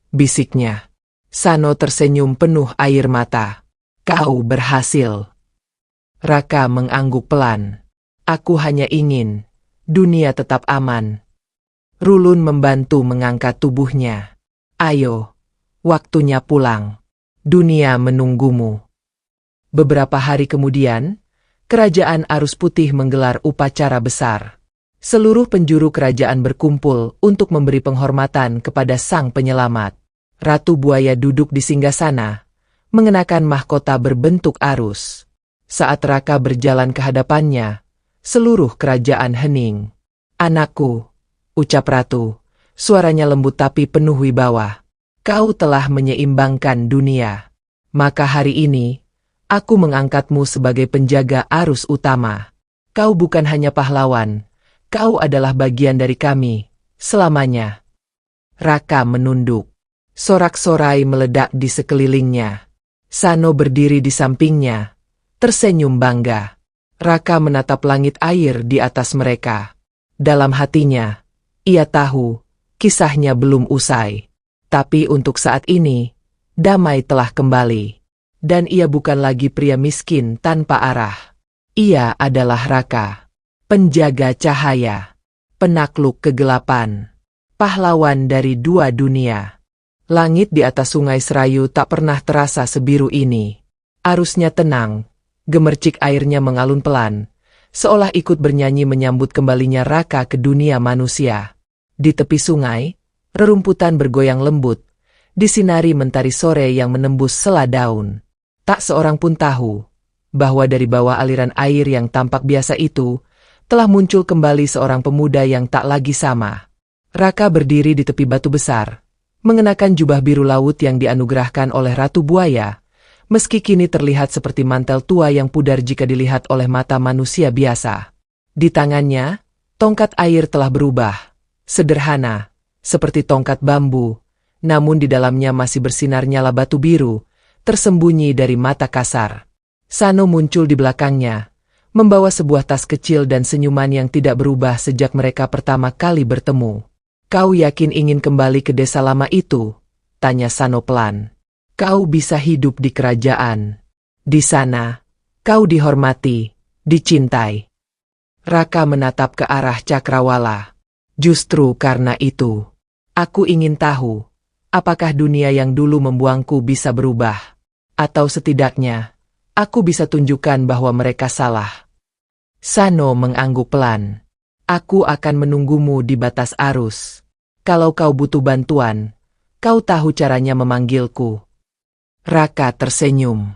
bisiknya. Sano tersenyum penuh air mata. Kau berhasil. Raka mengangguk pelan. Aku hanya ingin dunia tetap aman. Rulun membantu mengangkat tubuhnya. Ayo, waktunya pulang. Dunia menunggumu. Beberapa hari kemudian, Kerajaan Arus Putih menggelar upacara besar. Seluruh penjuru kerajaan berkumpul untuk memberi penghormatan kepada sang penyelamat. Ratu Buaya duduk di singgasana, mengenakan mahkota berbentuk arus. Saat Raka berjalan ke hadapannya, seluruh kerajaan hening. "Anakku," ucap Ratu, suaranya lembut tapi penuh wibawa. "Kau telah menyeimbangkan dunia. Maka hari ini, aku mengangkatmu sebagai penjaga arus utama. Kau bukan hanya pahlawan, kau adalah bagian dari kami, selamanya." Raka menunduk. Sorak-sorai meledak di sekelilingnya. Sano berdiri di sampingnya, tersenyum bangga. Raka menatap langit air di atas mereka. Dalam hatinya, ia tahu, kisahnya belum usai. Tapi untuk saat ini, damai telah kembali. Dan ia bukan lagi pria miskin tanpa arah. Ia adalah Raka, penjaga cahaya, penakluk kegelapan, pahlawan dari dua dunia. Langit di atas Sungai Serayu tak pernah terasa sebiru ini. Arusnya tenang, gemercik airnya mengalun pelan, seolah ikut bernyanyi menyambut kembalinya Raka ke dunia manusia. Di tepi sungai, rerumputan bergoyang lembut, disinari mentari sore yang menembus sela daun. Tak seorang pun tahu bahwa dari bawah aliran air yang tampak biasa itu, telah muncul kembali seorang pemuda yang tak lagi sama. Raka berdiri di tepi batu besar, mengenakan jubah biru laut yang dianugerahkan oleh Ratu Buaya, meski kini terlihat seperti mantel tua yang pudar jika dilihat oleh mata manusia biasa. Di tangannya, tongkat air telah berubah, sederhana, seperti tongkat bambu, namun di dalamnya masih bersinar nyala batu biru, tersembunyi dari mata kasar. Sano muncul di belakangnya, membawa sebuah tas kecil dan senyuman yang tidak berubah sejak mereka pertama kali bertemu. "Kau yakin ingin kembali ke desa lama itu?" tanya Sano pelan. "Kau bisa hidup di kerajaan. Di sana, kau dihormati, dicintai." Raka menatap ke arah Cakrawala. "Justru karena itu, aku ingin tahu, apakah dunia yang dulu membuangku bisa berubah? Atau setidaknya, aku bisa tunjukkan bahwa mereka salah." Sano mengangguk pelan. "Aku akan menunggumu di batas arus. Kalau kau butuh bantuan, kau tahu caranya memanggilku." Raka tersenyum.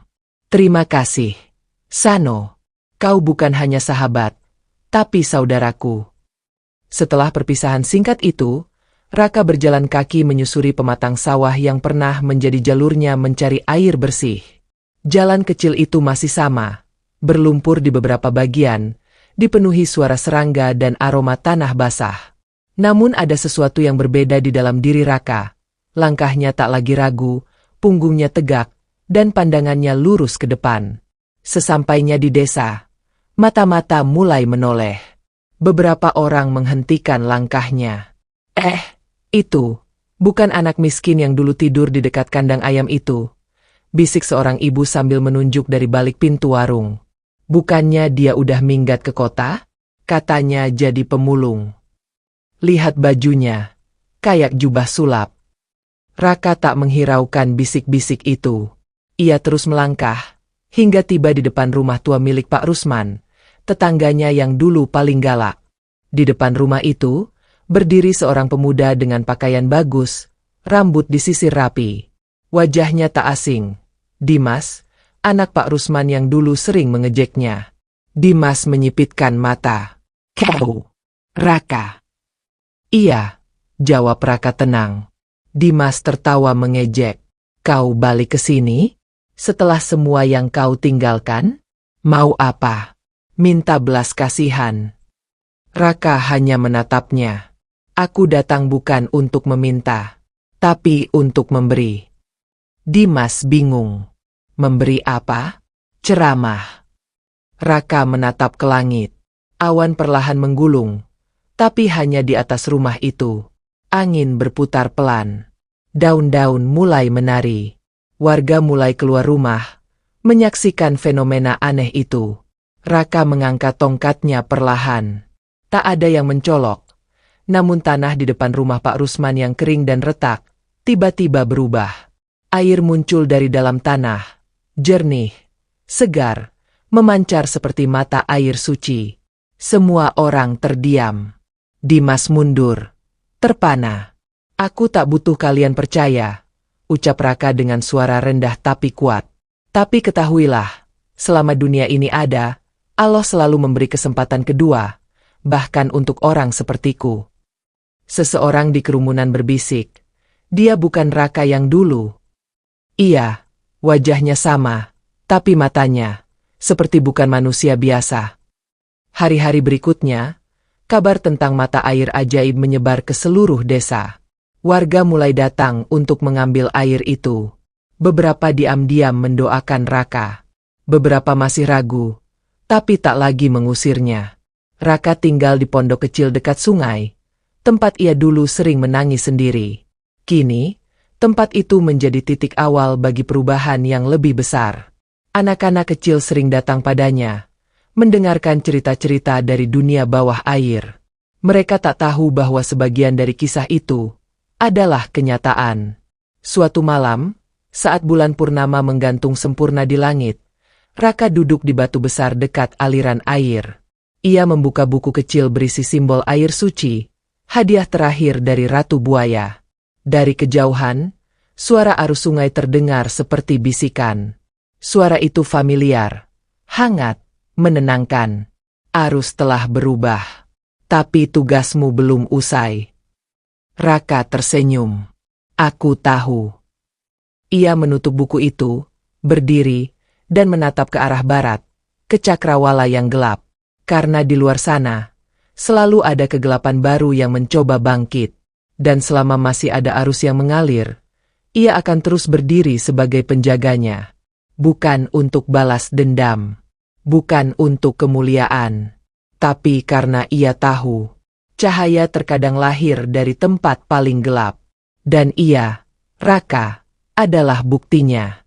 "Terima kasih, Sano. Kau bukan hanya sahabat, tapi saudaraku." Setelah perpisahan singkat itu, Raka berjalan kaki menyusuri pematang sawah yang pernah menjadi jalurnya mencari air bersih. Jalan kecil itu masih sama, berlumpur di beberapa bagian, dipenuhi suara serangga dan aroma tanah basah. Namun ada sesuatu yang berbeda di dalam diri Raka. Langkahnya tak lagi ragu, punggungnya tegak, dan pandangannya lurus ke depan. Sesampainya di desa, mata-mata mulai menoleh. Beberapa orang menghentikan langkahnya. Itu, bukan anak miskin yang dulu tidur di dekat kandang ayam itu," bisik seorang ibu sambil menunjuk dari balik pintu warung. "Bukannya dia udah minggat ke kota? Katanya jadi pemulung. Lihat bajunya, kayak jubah sulap." Raka tak menghiraukan bisik-bisik itu. Ia terus melangkah, hingga tiba di depan rumah tua milik Pak Rusman, tetangganya yang dulu paling galak. Di depan rumah itu, berdiri seorang pemuda dengan pakaian bagus, rambut disisir rapi. Wajahnya tak asing. Dimas, anak Pak Rusman yang dulu sering mengejeknya. Dimas menyipitkan mata. "Kau, Raka?" "Iya," jawab Raka tenang. Dimas tertawa mengejek. "Kau balik ke sini? Setelah semua yang kau tinggalkan? Mau apa? Minta belas kasihan?" Raka hanya menatapnya. "Aku datang bukan untuk meminta, tapi untuk memberi." Dimas bingung. "Memberi apa?" "Ceramah." Raka menatap ke langit. Awan perlahan menggulung, tapi hanya di atas rumah itu. Angin berputar pelan. Daun-daun mulai menari. Warga mulai keluar rumah, menyaksikan fenomena aneh itu. Raka mengangkat tongkatnya perlahan. Tak ada yang mencolok. Namun tanah di depan rumah Pak Rusman yang kering dan retak, tiba-tiba berubah. Air muncul dari dalam tanah, jernih, segar, memancar seperti mata air suci. Semua orang terdiam. Dimas mundur, terpana. "Aku tak butuh kalian percaya," ucap Raka dengan suara rendah tapi kuat. "Tapi ketahuilah, selama dunia ini ada, Allah selalu memberi kesempatan kedua, bahkan untuk orang sepertiku." Seseorang di kerumunan berbisik, "Dia bukan Raka yang dulu." Iya, wajahnya sama, tapi matanya seperti bukan manusia biasa. Hari-hari berikutnya, kabar tentang mata air ajaib menyebar ke seluruh desa. Warga mulai datang untuk mengambil air itu. Beberapa diam-diam mendoakan Raka. Beberapa masih ragu, tapi tak lagi mengusirnya. Raka tinggal di pondok kecil dekat sungai, tempat ia dulu sering menangis sendiri. Kini, tempat itu menjadi titik awal bagi perubahan yang lebih besar. Anak-anak kecil sering datang padanya, mendengarkan cerita-cerita dari dunia bawah air. Mereka tak tahu bahwa sebagian dari kisah itu adalah kenyataan. Suatu malam, saat bulan purnama menggantung sempurna di langit, Raka duduk di batu besar dekat aliran air. Ia membuka buku kecil berisi simbol air suci, hadiah terakhir dari Ratu Buaya. Dari kejauhan, suara arus sungai terdengar seperti bisikan. Suara itu familiar, hangat, menenangkan. Arus telah berubah, tapi tugasmu belum usai. Raka tersenyum. "Aku tahu." Ia menutup buku itu, berdiri, dan menatap ke arah barat, ke cakrawala yang gelap. Karena di luar sana, selalu ada kegelapan baru yang mencoba bangkit. Dan selama masih ada arus yang mengalir, ia akan terus berdiri sebagai penjaganya. Bukan untuk balas dendam. Bukan untuk kemuliaan, tapi karena ia tahu, cahaya terkadang lahir dari tempat paling gelap. Dan ia, Raka, adalah buktinya.